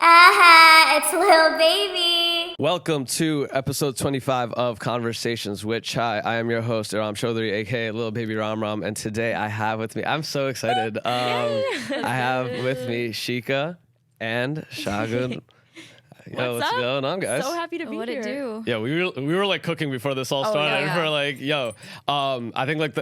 It's Lil Baby. Welcome to episode 25 of Conversations with Chai. I am your host, Ram Chaudhary, aka Lil Baby Ram Ram, and today I have with me, I'm so excited. I have with me Shika and Shagun. Yo, what's going on, guys? So happy to be here. do? Yeah, we were like cooking before this all started. yeah. We're like, I think like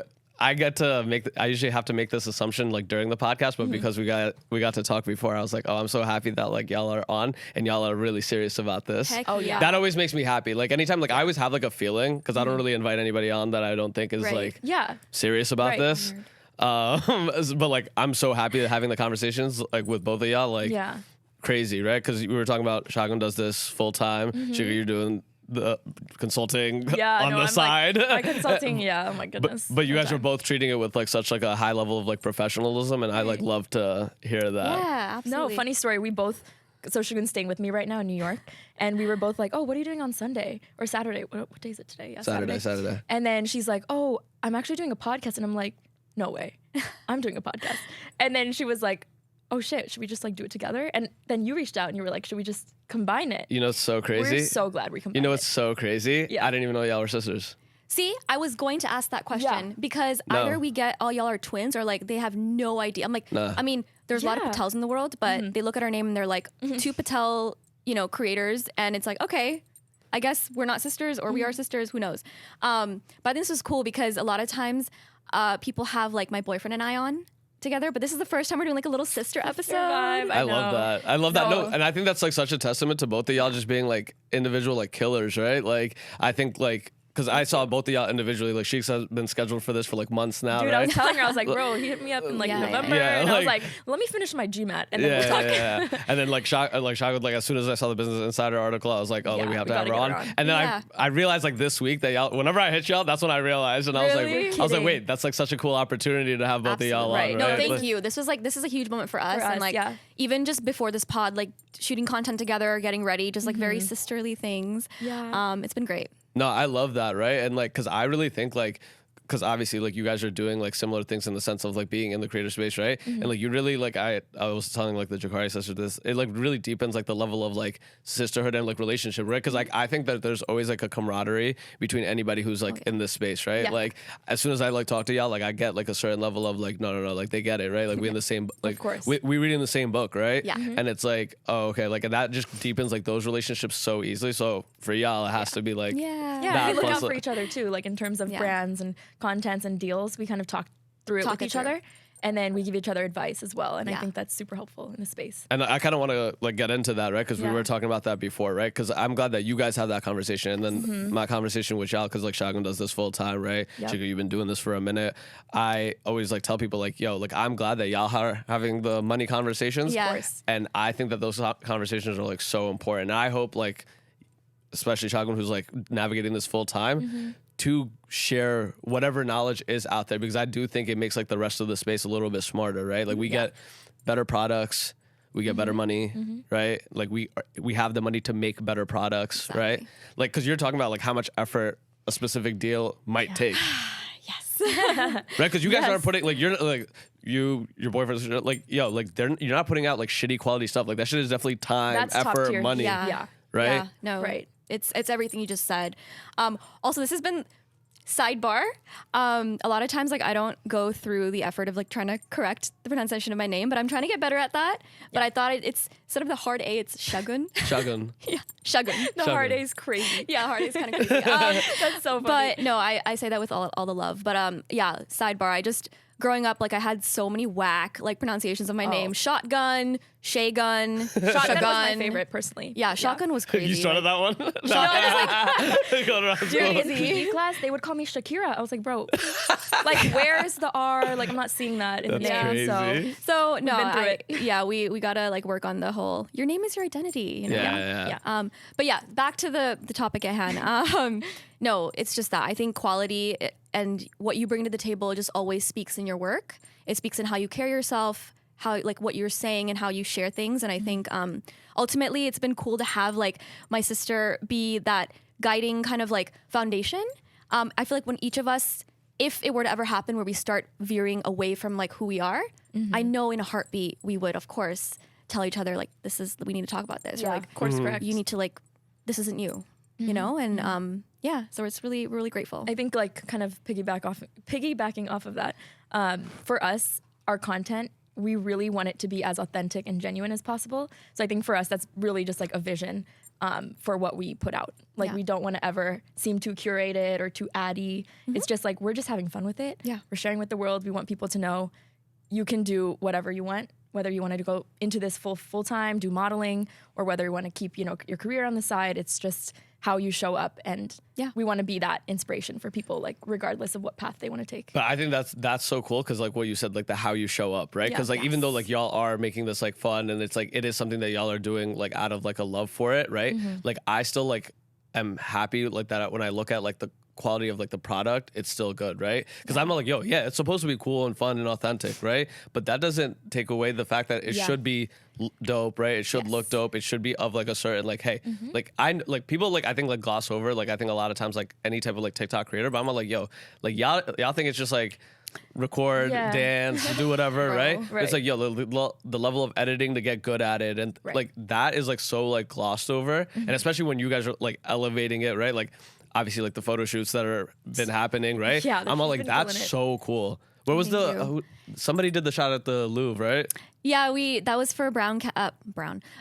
I usually have to make this assumption like during the podcast, but because we got to talk before, I was like, oh, I'm so happy that like y'all are on and y'all are really serious about this. Heck Oh, yeah. That always makes me happy. Like anytime, like I always have like a feeling because I don't really invite anybody on that I don't think is Right. like Yeah. serious about Right. this. But like I'm so happy that having the conversations like with both of y'all, like Yeah. crazy, right? Because we were talking about Shagun does this full time. Shika, you're doing the consulting Yeah. on no, the I'm side. Like, my consulting. Yeah. Oh my goodness. But you guys are Okay. both treating it with like such like a high level of like professionalism, and I like love to hear that. Yeah, absolutely. No, funny story. We both. So Shagun's staying with me right now in New York, and we were both like, "Oh, what are you doing on Sunday or Saturday? What day is it today? Yeah, Saturday. And then she's like, "Oh, I'm actually doing a podcast," and I'm like, "No way, I'm doing a podcast." And then she was like, "Oh shit, should we just like do it together?" And then you reached out and you were like, "Should we just combine it?" You know, it's so crazy. We're so glad we combined. You know, it's so crazy. Yeah. I didn't even know y'all were sisters. See, I was going to ask that question Yeah. because No. either we get all y'all are twins or like they have no idea. I'm like, Nah. I mean, there's a lot of Yeah. Patels in the world, but they look at our name and they're like, two Patel, creators. And it's like, okay, I guess we're not sisters or we are sisters. Who knows? But I think this was cool because a lot of times people have like my boyfriend and I on together, but this is the first time we're doing like a little sister episode. vibe. I love know. that. I love that. No, No. and I think that's like such a testament to both of y'all just being like individual like killers, right? Like I think like because I saw both of y'all individually. Like she's been scheduled for this for like months now, Dude, right? I was telling her, I was like, "Bro, he hit me up in like Yeah. November," Yeah, and I was like- like, "Let me finish my GMAT, and then we'll talk." Yeah. And then like Shaka, like as soon as I saw the Business Insider article, I was like, oh, Yeah, we have we to have gotta her get on. her on. And then Yeah. I realized like this week that y'all, whenever I hit y'all, that's when I realized, and I was Really? like, Kidding. wait, that's like such a cool opportunity to have both of y'all Right. on, No, right? thank Like- you. This is a huge moment for us. And us, like yeah. even just before this pod, like shooting content together, getting ready, just like very sisterly things. Yeah. It's been great. No, I love that, right? And like, cause I really think like, because obviously like you guys are doing like similar things in the sense of like being in the creator space, right? And like you really like I was telling like the Jakari sister this, it like really deepens like the level of like sisterhood and like relationship, right? Because like I think that there's always like a camaraderie between anybody who's like in this space, right? Yeah. Like as soon as I like talk to y'all, like I get like a certain level of like no, like they get it, right? Like we in the same like course. we read in the same book, right? Yeah. And it's like oh okay, like and that just deepens like those relationships so easily. So for y'all, it has to be like Yeah. Yeah, That we look plus out for the- each other too, like in terms of Yeah. brands and contents and deals. We kind of talk through it Talk with it each through. other, and then we give each other advice as well. And I Yeah. think that's super helpful in the space. And I kind of want to like get into that, right? Because we Yeah. were talking about that before, right? Because I'm glad that you guys have that conversation, and then my conversation with y'all, because like Shagun does this full time, right? Yep. Chika, you've been doing this for a minute. I always like tell people like, yo, like I'm glad that y'all are having the money conversations. Yeah. Of course. And I think that those conversations are like so important. And I hope like, especially Shagun, who's like navigating this full time, to share whatever knowledge is out there, because I do think it makes like the rest of the space a little bit smarter, right? Like we get better products, we get better money, right? Like we have the money to make better products, right? Like because you're talking about like how much effort a specific deal might take, Yes. right? Because you guys Yes. aren't putting like you're like your boyfriend's like yo like you're not putting out like shitty quality stuff. Like that shit is definitely time, That's top effort, tier. money, Yeah. Yeah. right? Yeah, no, Right. It's everything you just said. Also, this has been sidebar. A lot of times, like I don't go through the effort of like trying to correct the pronunciation of my name, but I'm trying to get better at that. But I thought it's instead of the hard A, it's Shagun. Shagun. Yeah, Shagun. The Shagun. hard A is crazy. Yeah, hard A is kind of crazy. That's so funny. But no, I say that with all the love. But yeah, sidebar. I just growing up, like I had so many whack like pronunciations of my name. Shotgun, Shagun, Shotgun was my Shagun. favorite personally. Yeah, Shotgun was crazy. You started that one? Going around Dude, school. in PE class, they would call me Shakira. I was like, bro, like, where's the R? Like, I'm not seeing that in the That's name. crazy. So no, been through it. yeah, we gotta like work on the whole. Your name is your identity. You know? Yeah. But yeah, back to the topic at hand. No, it's just that I think quality and what you bring to the table just always speaks in your work. It speaks in how you carry yourself, how like what you're saying and how you share things. And I think ultimately it's been cool to have like my sister be that guiding kind of like foundation. I feel like when each of us, if it were to ever happen where we start veering away from like who we are, I know in a heartbeat we would, of course, tell each other like, we need to talk about this. Or like, course correct. you need to like, this isn't you, you know? And so it's really, really grateful. I think like kind of piggybacking off of that, for us, our content, we really want it to be as authentic and genuine as possible. So I think for us, that's really just like a vision for what we put out. Like we don't want to ever seem too curated or too addy. It's just like, we're just having fun with it. Yeah. We're sharing with the world. We want people to know you can do whatever you want, whether you want to go into this full time, do modeling, or whether you want to keep, your career on the side. It's just how you show up, and we want to be that inspiration for people, like regardless of what path they want to take. But I think that's so cool because like what you said, like the how you show up, right? Because like even though like y'all are making this like fun and it's like it is something that y'all are doing like out of like a love for it, right? Like I still like am happy like that when I look at like the quality of like the product, it's still good, right? Because I'm like, it's supposed to be cool and fun and authentic, right? But that doesn't take away the fact that it should be dope, right? It should look dope. It should be of like a certain like, hey, like I like people like I think like gloss over like I think a lot of times like any type of like TikTok creator, but I'm like, like y'all think it's just like record, dance, do whatever, right? It's like the level of editing to get good at it, and like that is like so like glossed over, and especially when you guys are like elevating it, right? Like obviously like the photo shoots that are been happening, right? Yeah, I'm all like, that's so cool. What was somebody did the shot at the Louvre, right? Yeah, that was for That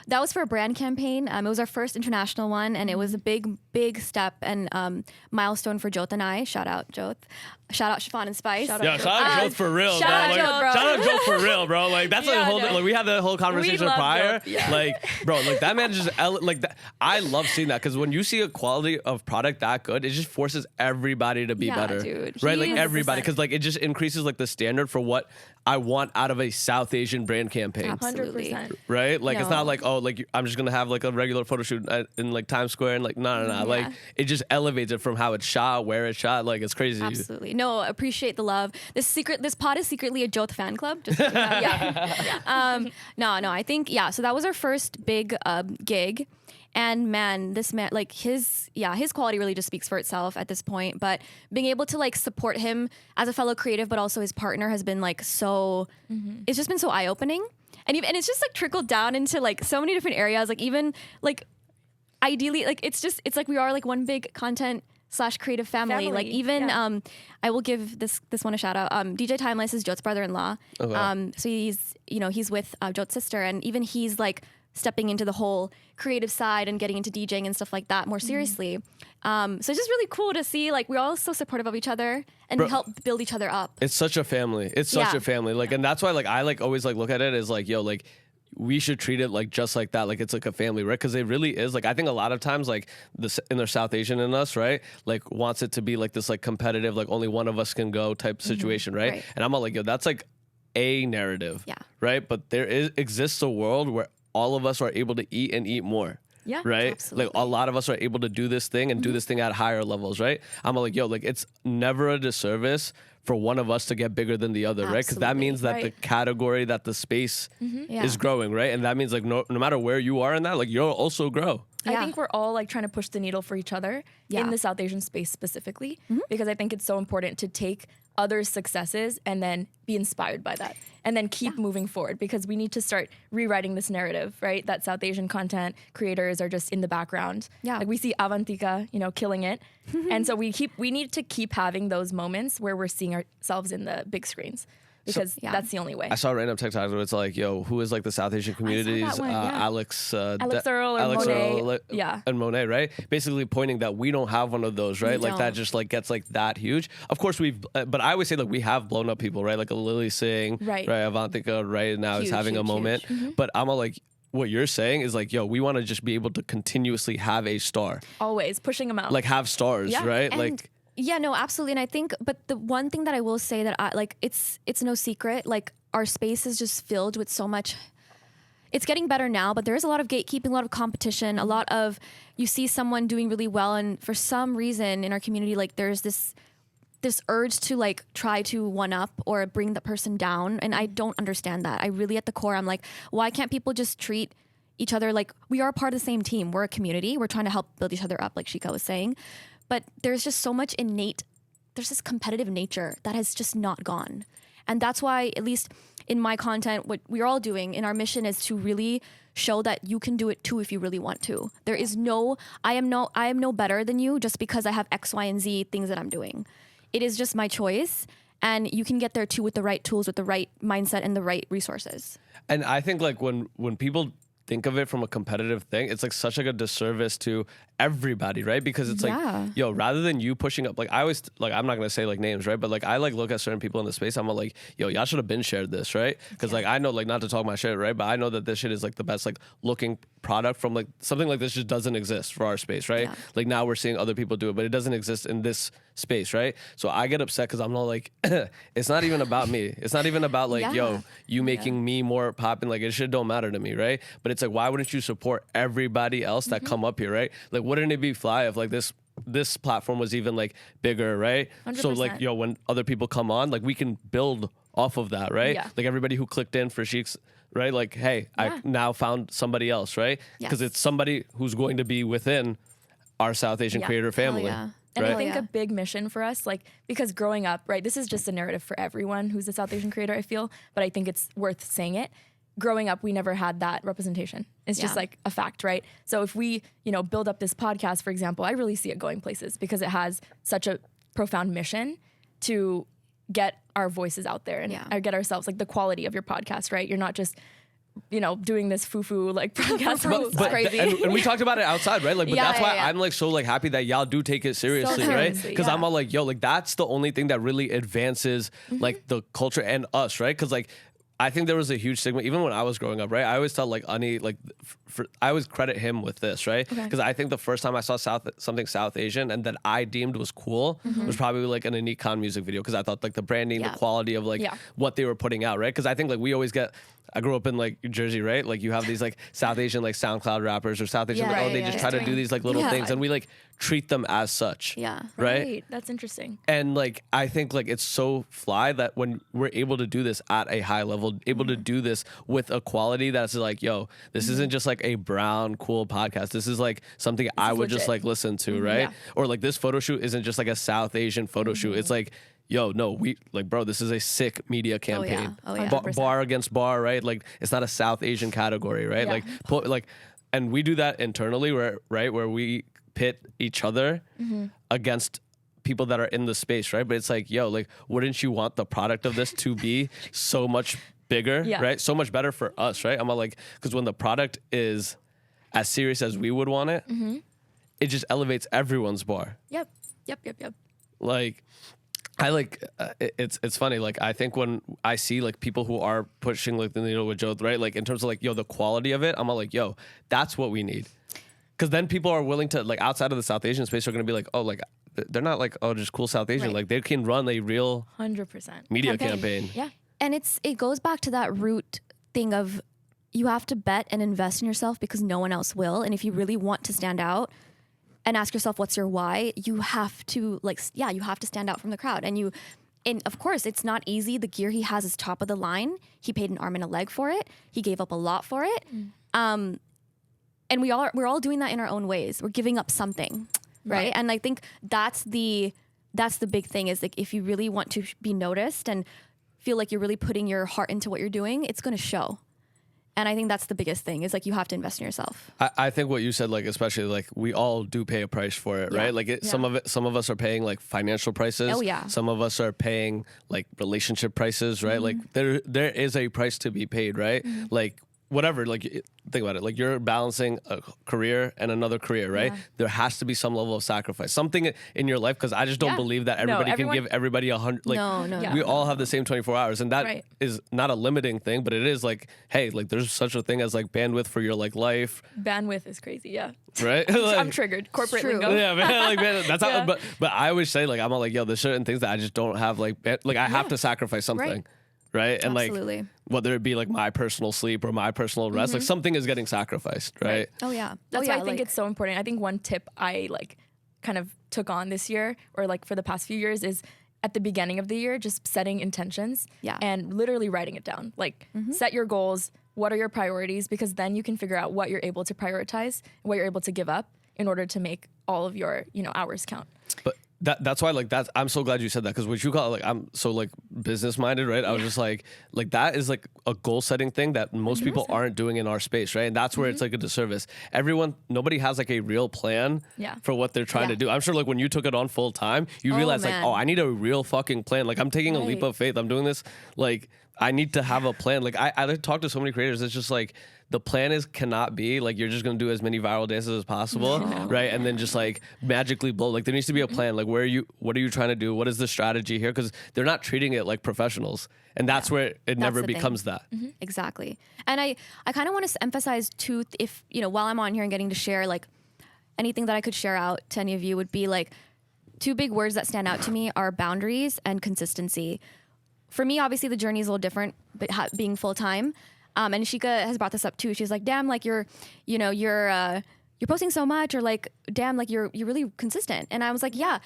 was for a brand campaign. It was our first international one, and it was a big step and milestone for Joth and I. Shout out Joth. Shout out Chiffon and Spice. Shout out Joth for real, shout out Joth, bro. Shout out Joth for real, bro. Like that's like a whole like we had the whole conversation prior. Like, bro, like that man just like that. I love seeing that because when you see a quality of product that good, it just forces everybody to be better, dude. Right? Like everybody, because like it just increases like the standard for what I want out of a South Asian brand campaign. Absolutely. 100%. Right? Like it's not like, oh, like I'm just gonna have like a regular photo shoot in like Times Square and like no. Like it just elevates it from how it's shot, where it's shot. Like it's crazy. Absolutely. No, appreciate the love. This pod is secretly a Joth fan club. Just no, I think so that was our first big gig. And man, this man, like his quality really just speaks for itself at this point. But being able to like support him as a fellow creative, but also his partner has been like so, it's just been so eye opening. And it's just like trickled down into like so many different areas. Like even like ideally, like it's like we are like one big content / creative family. Like even, I will give this one a shout out. DJ Timeless is Joth's brother-in-law. So he's with Joth's sister, and even he's like stepping into the whole creative side and getting into DJing and stuff like that more seriously. So it's just really cool to see like we're all so supportive of each other and help build each other up. It's such a family. It's such a family. Like, and that's why like I like always like look at it as like, like we should treat it like just like that. Like it's like a family, right? Because it really is. Like I think a lot of times like in their South Asian in us, right? Like wants it to be like this like competitive, like only one of us can go type situation, right? And I'm all like, that's like a narrative, right? But there exists a world where all of us are able to eat and eat more. Yeah, right. Absolutely. Like a lot of us are able to do this thing and do this thing at higher levels, right? I'm like, like it's never a disservice for one of us to get bigger than the other, right? Because that means that the category, that the space is growing, right? And that means like no matter where you are in that, like you'll also grow. I think we're all like trying to push the needle for each other in the South Asian space specifically, because I think it's so important to take others' successes and then be inspired by that and then keep moving forward, because we need to start rewriting this narrative, right? That South Asian content creators are just in the background. Yeah. Like we see Avantika, killing it. And so we need to keep having those moments where we're seeing ourselves in the big screens. Because that's the only way. I saw a random TikTok where it's like, who is like the South Asian communities? Alex Earl or Monet. And Monet, right? Basically pointing that we don't have one of those, right? Like that just like gets like that huge. Of course but I always say like we have blown up people, right? Like a Lily Singh, right? Avantika right now is having a moment. But I'm all like, what you're saying is like, we want to just be able to continuously have a star. Always pushing them out. Like have stars, right? And like. Yeah, no, absolutely. And I think, but the one thing that I will say that I like, it's no secret, like our space is just filled with so much. It's getting better now, but there is a lot of gatekeeping, a lot of competition, a lot of, you see someone doing really well, and for some reason in our community, like there's this urge to like try to one up or bring the person down. And I don't understand that. I really, at the core, I'm like, why can't people just treat each other like we are part of the same team? We're a community. We're trying to help build each other up, like Shika was saying. But there's just so much there's this competitive nature that has just not gone. And that's why, at least in my content, what we're all doing in our mission is to really show that you can do it too if you really want to. There is I am no better than you just because I have X, Y, and Z things that I'm doing. It is just my choice. And you can get there too with the right tools, with the right mindset, and the right resources. And I think like when people think of it from a competitive thing, it's like such like a disservice to everybody, right? Because it's like, yo, rather than you pushing up, like I always, like I'm not gonna say like names, right? But like I like look at certain people in the space, I'm like, yo, y'all should have been shared this, right? Because like I know, like not to talk my shit, right? But I know that this shit is like the best like looking product from like something like this just doesn't exist for our space, right? Yeah. Like now we're seeing other people do it, but it doesn't exist in this space, right? So I get upset because I'm not like, it's not even about me. It's not even about like, yo, you making me more popping. Like it shit don't matter to me, right? But it's like, why wouldn't you support everybody else that come up here, right? Like wouldn't it be fly if like this platform was even like bigger, right? 100%. So like, yo, when other people come on, like we can build off of that, right? Yeah. Like everybody who clicked in for Sheik's, right? Like, hey, I now found somebody else, right? Because it's somebody who's going to be within our South Asian creator family. yeah. And Right? I think a big mission for us, like, because growing up, right, this is just a narrative for everyone who's a South Asian creator, I feel, but I think it's worth saying it. Growing up, we never had that representation. It's just like a fact, right? So if we, build up this podcast, for example, I really see it going places because it has such a profound mission to get our voices out there and get ourselves, like the quality of your podcast, right? You're not just doing this foo-foo like podcast. But crazy. and we talked about it outside, right? Like, but that's why I'm like so like happy that y'all do take it seriously, right? seriously, Because I'm all like, yo, like that's the only thing that really advances like the culture and us, right? Because like I think there was a huge stigma even when I was growing up, right? I always tell like Ani, like I always credit him with this, right? Because I think the first time I saw something South Asian and that I deemed was cool was probably like an Anik Khan music video because I thought like the branding, the quality of like what they were putting out, right? Because I think like we always get. I grew up in like Jersey, right? Like you have these like South Asian like SoundCloud rappers or South Asian, like, they just try to do these like little things and we like treat them as such. Yeah. Right? That's interesting. And like I think like it's so fly that when we're able to do this at a high level, able to do this with a quality that's like, yo, this isn't just like a brown cool podcast. This is like something I would just like listen to, right? Or like this photo shoot isn't just like a South Asian photo shoot. It's like, yo, no, we like, bro, this is a sick media campaign. Bar against bar, right? Like it's not a South Asian category, right? Like, and we do that internally, where we pit each other against people that are in the space, right? But it's like, yo, like, wouldn't you want the product of this to be so much bigger, right? So much better for us, right? I'm like, because when the product is as serious as we would want it, it just elevates everyone's bar. Yep. Like. I like it's funny. Like I think when I see like people who are pushing like the needle with Joe, right? Like in terms of like, yo, the quality of it, I'm all like, yo, that's what we need. Because then people are willing to like outside of the South Asian space are going to be like, oh, like they're not like, oh, just cool South Asian. Right. Like they can run a real 100% media campaign. Yeah. And it goes back to that root thing of you have to bet and invest in yourself because no one else will. And if you really want to stand out, and ask yourself what's your why, you have to you have to stand out from the crowd. And of course it's not easy. The gear he has is top of the line. He paid an arm and a leg for it. He gave up a lot for it. And we're all doing that in our own ways. We're giving up something, right? And I think that's the big thing is like if you really want to be noticed and feel like you're really putting your heart into what you're doing, it's going to show. And I think that's the biggest thing is like you have to invest in yourself. I think what you said, like especially like we all do pay a price for it, right? Like some of us are paying like financial prices. Oh yeah. Some of us are paying like relationship prices, right? Like there is a price to be paid, right? Like whatever, like think about it. Like you're balancing a career and another career, right? There has to be some level of sacrifice, something in your life, because I just don't believe that everybody can give everybody 100. Like we all have the same 24 hours, and that is not a limiting thing, but it is like, hey, like there's such a thing as like bandwidth for your like life. Bandwidth is crazy, right? Like, I'm triggered. Corporate lingo. Yeah, man. Like man, that's how. But I always say like I'm all like, yo, there's certain things that I just don't have like I have to sacrifice something. Right. And absolutely. like whether it be like my personal sleep or my personal rest, like something is getting sacrificed, right? Oh yeah. That's why I think it's so important. I think one tip I like kind of took on this year or like for the past few years is at the beginning of the year, just setting intentions and literally writing it down. Like set your goals. What are your priorities? Because then you can figure out what you're able to prioritize, what you're able to give up in order to make all of your, hours count. That's why like I'm so glad you said that, because what you call it, like I'm so like business minded, right? I was just like that is like a goal setting thing that most people aren't doing in our space, right? And that's where it's like a disservice. Nobody has like a real plan for what they're trying to do. I'm sure like when you took it on full time, you realize like, oh, I need a real fucking plan. Like I'm taking a leap of faith. I'm doing this. Like I need to have a plan. Like I talk to so many creators. It's just like, the plan cannot be like you're just gonna do as many viral dances as possible, right? And then just like magically blow. Like there needs to be a plan. Like what are you trying to do? What is the strategy here? Because they're not treating it like professionals, and that's where it never becomes that. Exactly. And I kind of want to emphasize too, if while I'm on here and getting to share like anything that I could share out to any of you would be like, two big words that stand out to me are boundaries and consistency. For me, obviously the journey is a little different, but being full time. And Shika has brought this up too. She's like, damn, like you're posting so much, or like, damn, like you're really consistent. And I was like, yeah,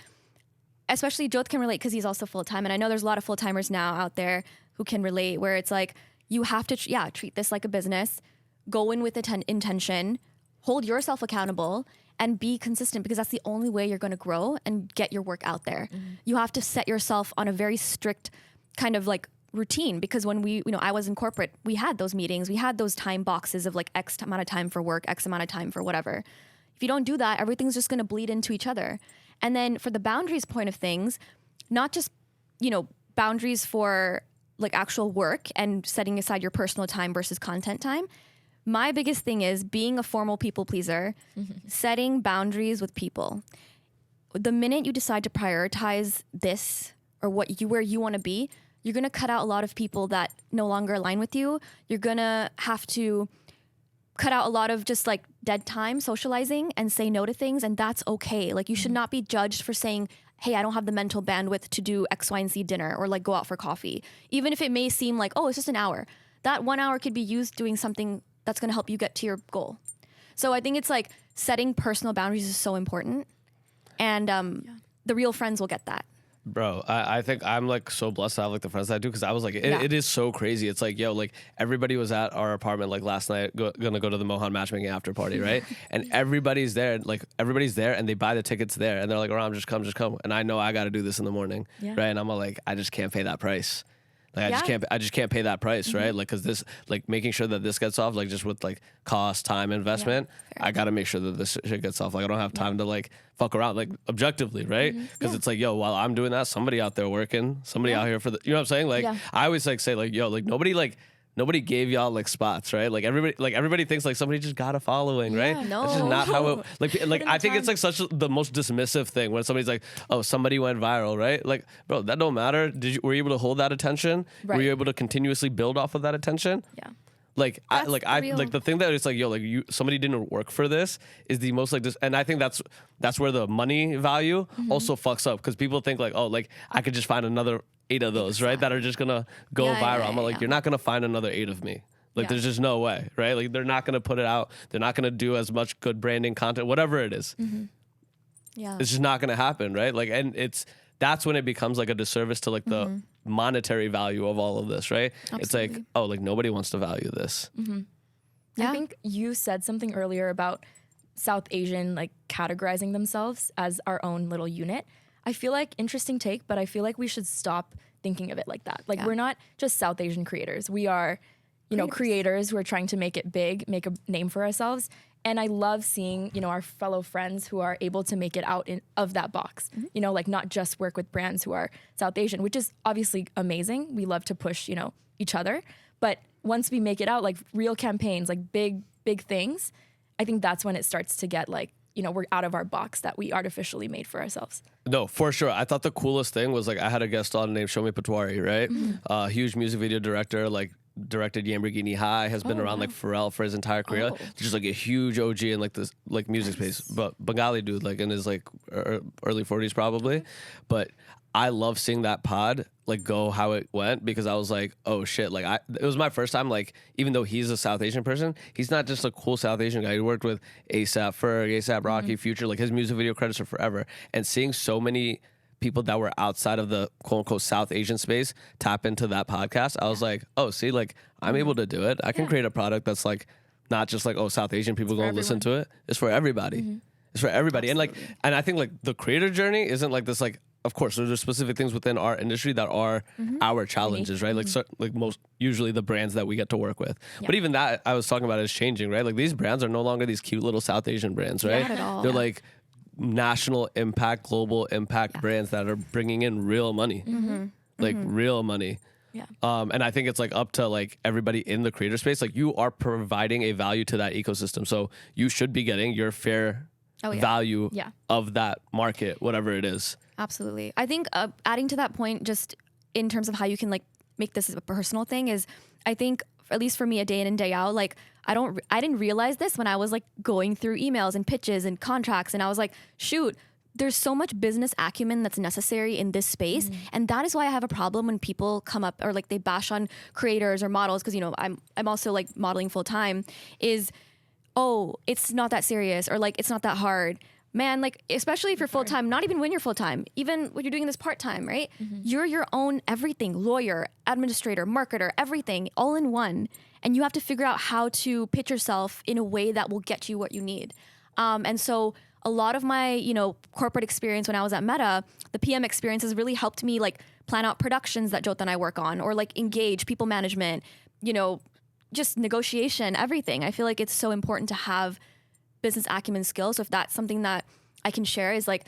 especially Jyoth can relate because he's also full time. And I know there's a lot of full timers now out there who can relate, where it's like, you have to, treat this like a business, go in with intention, hold yourself accountable, and be consistent, because that's the only way you're going to grow and get your work out there. You have to set yourself on a very strict kind of like routine, because when I was in corporate, we had those meetings, we had those time boxes of like X amount of time for work, X amount of time for whatever. If you don't do that, everything's just going to bleed into each other. And then for the boundaries point of things, not just, boundaries for like actual work and setting aside your personal time versus content time. My biggest thing is being a formal people pleaser, setting boundaries with people. The minute you decide to prioritize this or where you want to be, you're going to cut out a lot of people that no longer align with you. You're going to have to cut out a lot of just like dead time socializing and say no to things. And that's okay. Like you should not be judged for saying, hey, I don't have the mental bandwidth to do X, Y, and Z dinner, or like go out for coffee. Even if it may seem like, oh, it's just an hour. That 1 hour could be used doing something that's going to help you get to your goal. So I think it's like setting personal boundaries is so important. And the real friends will get that. Bro, I think I'm like so blessed to have like the friends that I do, because I was like, it is so crazy. It's like, yo, like everybody was at our apartment like last night, gonna go to the Mohan matchmaking after party, right? And everybody's there, and they buy the tickets there, and they're like, "Aram, just come." And I know I got to do this in the morning, right? And I'm like, I just can't pay that price. Like I just can't pay that price, right? Like, cause this, like making sure that this gets off, like just with like cost, time, investment, I gotta make sure that this shit gets off. Like I don't have time to like fuck around, like objectively, right? Cause it's like, yo, while I'm doing that, somebody out there working, somebody out here for the, you know what I'm saying? Like I always like say like, yo, like nobody gave y'all like spots, right? Like everybody thinks like somebody just got a following, right? No. That's just not how it like I think it's like such the most dismissive thing when somebody's like, oh, somebody went viral, right? Like, bro, that don't matter. Were you able to hold that attention? Were you able to continuously build off of that attention? Yeah. Like I like the thing that it's like, yo, like somebody didn't work for this is the most like this, and I think that's where the money value also fucks up, because people think like, oh, like I could just find another 8 of those, right? That are just gonna go viral. I'm like, you're not gonna find another 8 of me. Like there's just no way, right? Like they're not gonna put it out. They're not gonna do as much good branding content, whatever it is. Yeah, it's just not gonna happen, right? Like, and that's when it becomes like a disservice to like the monetary value of all of this, right? Absolutely. It's like, oh, like nobody wants to value this. I think you said something earlier about South Asian like categorizing themselves as our own little unit. I feel like interesting take, but I feel like we should stop thinking of it like that. Like we're not just South Asian creators. We are, creators who are trying to make it big, make a name for ourselves. And I love seeing, our fellow friends who are able to make it out of that box. Like not just work with brands who are South Asian, which is obviously amazing. We love to push, each other. But once we make it out, like real campaigns, like big things, I think that's when it starts to get like, we're out of our box that we artificially made for ourselves. No, for sure. I thought the coolest thing was like I had a guest on named Shomi Patwari, right? Huge music video director, like directed Lamborghini High, has been around like Pharrell for his entire career. Just like a huge OG in like this like music space, but Bengali dude, like in his like early 40s probably. But I love seeing that pod like go how it went, because I was like, oh shit, like it was my first time, like even though he's a South Asian person, he's not just a cool South Asian guy. He worked with ASAP Ferg, ASAP Rocky, Future, like his music video credits are forever. And seeing so many people that were outside of the quote unquote South Asian space tap into that podcast, I was like, oh, see, like I'm able to do it. I can create a product that's like not just like, oh, South Asian people going to listen to it. It's for everybody. It's for everybody. Absolutely. And I think like the creator journey isn't like this, like, of course, there's specific things within our industry that are our challenges, right? Like, like most usually the brands that we get to work with. Yeah. But even that I was talking about is changing, right? Like these brands are no longer these cute little South Asian brands, right? Not at all. They're like national impact, global impact brands that are bringing in real money, like real money. Yeah. And I think it's like up to like everybody in the creator space. Like you are providing a value to that ecosystem, so you should be getting your fair value of that market, whatever it is. Absolutely. I think adding to that point, just in terms of how you can like make this a personal thing, is I think at least for me, a day in and day out, like I didn't realize this when I was like going through emails and pitches and contracts, and I was like, shoot, there's so much business acumen that's necessary in this space. And that is why I have a problem when people come up or like they bash on creators or models, because, you know, I'm also like modeling full time, is, oh, it's not that serious, or like it's not that hard. Man, like, especially if you're full time, not even when you're full time, even when you're doing this part time, right? You're your own everything, lawyer, administrator, marketer, everything, all in one. And you have to figure out how to pitch yourself in a way that will get you what you need. And so a lot of my, you know, corporate experience when I was at Meta, the PM experience has really helped me like plan out productions that Jyot and I work on, or like engage people management, you know, just negotiation, everything. I feel like it's so important to have business acumen skills. So if that's something that I can share, is like,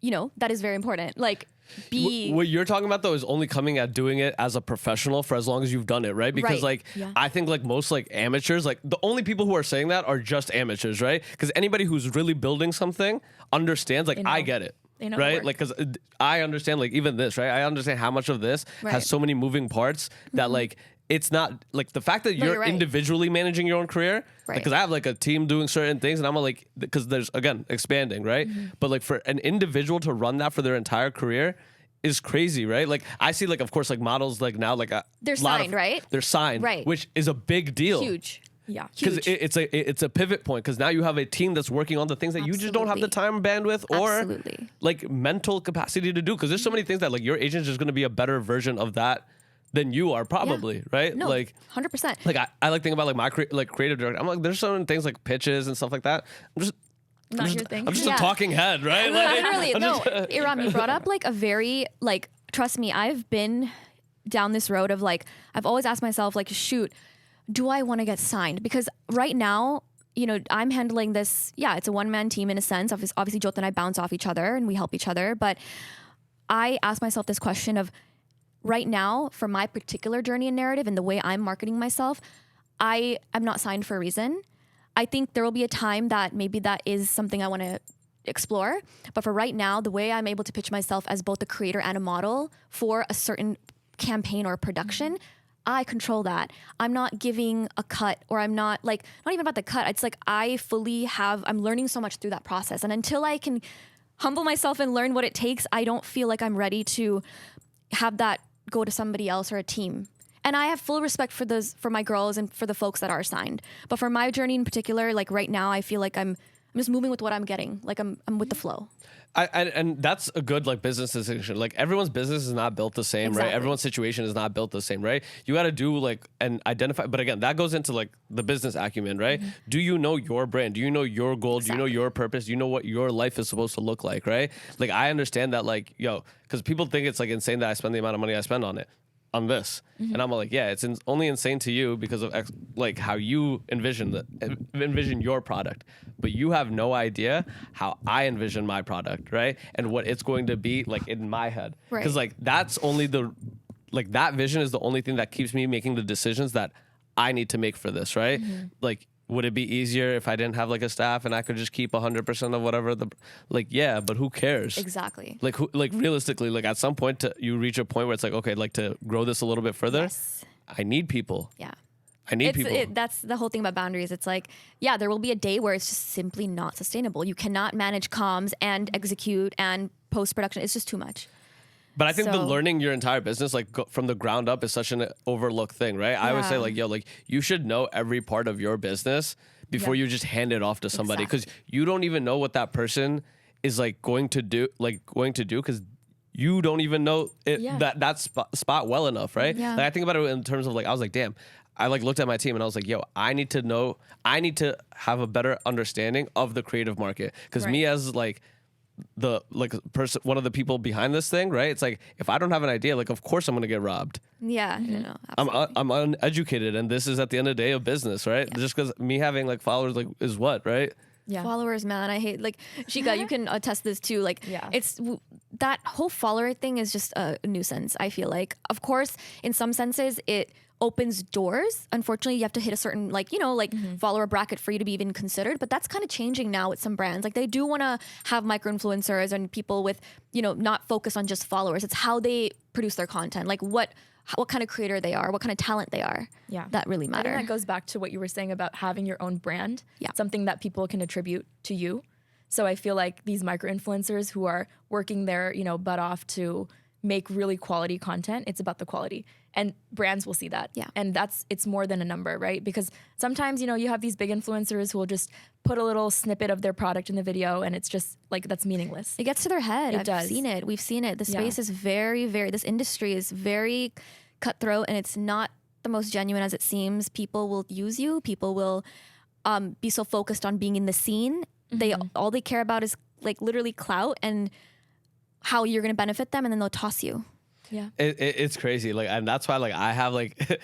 you know, that is very important. Like, what you're talking about though is only coming at doing it as a professional for as long as you've done it, right? Because like I think like most like amateurs, like the only people who are saying that are just amateurs, right? Because anybody who's really building something understands, like, I get it. Right? Like, because I understand, like, even this, right? I understand how much of this has so many moving parts that like it's not like the fact that you're individually managing your own career, because I have like a team doing certain things, and I'm like, because there's, again, expanding, right? But like for an individual to run that for their entire career is crazy, right? Like I see, like, of course, like models like now, like they're signed, right? They're signed, right? Which is a big deal. Huge. Yeah, because it's a pivot point, because now you have a team that's working on the things that you just don't have the time, bandwidth, or like mental capacity to do, because there's so many things that like your agent is just going to be a better version of that than you are, probably, right? No, like 100%. Like I like thinking about like my creative director. I'm like, there's certain things like pitches and stuff like that. I'm just a talking head, right? Like, literally, no. Iram, you brought up like a very, like, trust me, I've been down this road of like, I've always asked myself, like, shoot, do I want to get signed? Because right now, you know, I'm handling this. Yeah, it's a one-man team in a sense. Obviously, Jyot and I bounce off each other and we help each other. But I ask myself this question of, right now, for my particular journey and narrative and the way I'm marketing myself, I am not signed for a reason. I think there will be a time that maybe that is something I want to explore. But for right now, the way I'm able to pitch myself as both a creator and a model for a certain campaign or production, I control that. I'm not giving a cut, or I'm not even about the cut. It's like I'm learning so much through that process. And until I can humble myself and learn what it takes, I don't feel like I'm ready to have that go to somebody else or a team. And I have full respect for my girls and for the folks that are signed. But for my journey in particular, like right now, I feel like I'm just moving with what I'm getting. Like I'm with the flow. And that's a good like business decision. Like everyone's business is not built the same, right? Everyone's situation is not built the same, right? You got to do like and identify. But again, that goes into like the business acumen, right? Do you know your brand? Do you know your goal? Do you know your purpose? Do you know what your life is supposed to look like, right? Like I understand that, like, because people think it's like insane that I spend the amount of money I spend on this, and I'm like, yeah, it's only insane to you because of like how you envision your product, but you have no idea how I envision my product, right? And what it's going to be like in my head, because like that's only that vision is the only thing that keeps me making the decisions that I need to make for this, right? Like, would it be easier if I didn't have like a staff and I could just keep 100% of whatever yeah, but who cares? Exactly. Like realistically, like at some point you reach a point where it's like, okay, like to grow this a little bit further, I need people. Yeah. I need people. That's the whole thing about boundaries. It's like, yeah, there will be a day where it's just simply not sustainable. You cannot manage comms and execute and post-production. It's just too much. But I think the learning your entire business, like from the ground up, is such an overlooked thing, right? I would say like, like you should know every part of your business before you just hand it off to somebody, because you don't even know what that person is like going to do, because you don't even know that spot well enough, right? Yeah. Like I think about it in terms of like, I was like, damn, I like looked at my team and I was like, yo, I need to have a better understanding of the creative market. Because me as like the person, one of the people behind this thing, right? It's like, if I don't have an idea, like, of course I'm gonna get robbed. Yeah, no, absolutely. I'm uneducated, and this is at the end of the day a business, right? Just because me having like followers like is what, right? Yeah. Followers, man, I hate, like, Shika, you can attest this too. Like, it's that whole follower thing is just a nuisance. I feel like, of course, in some senses, it opens doors. Unfortunately, you have to hit a certain follower bracket for you to be even considered. But that's kind of changing now with some brands. Like, they do want to have micro influencers and people with not focus on just followers. It's how they produce their content. Like what kind of creator they are, what kind of talent they are. Yeah. That really matter. I think that goes back to what you were saying about having your own brand. Yeah. Something that people can attribute to you. So I feel like these micro-influencers who are working their, butt off to make really quality content, it's about the quality. And brands will see that. Yeah. And it's more than a number, right? Because sometimes, you have these big influencers who will just put a little snippet of their product in the video and it's just like, that's meaningless. It gets to their head. It does. Seen it. We've seen it. The space is very, very, this industry is very cutthroat and it's not the most genuine as it seems. People will use you. People will be so focused on being in the scene. All they care about is like literally clout and how you're going to benefit them, and then they'll toss you. Yeah. It's crazy. Like, and that's why like I have like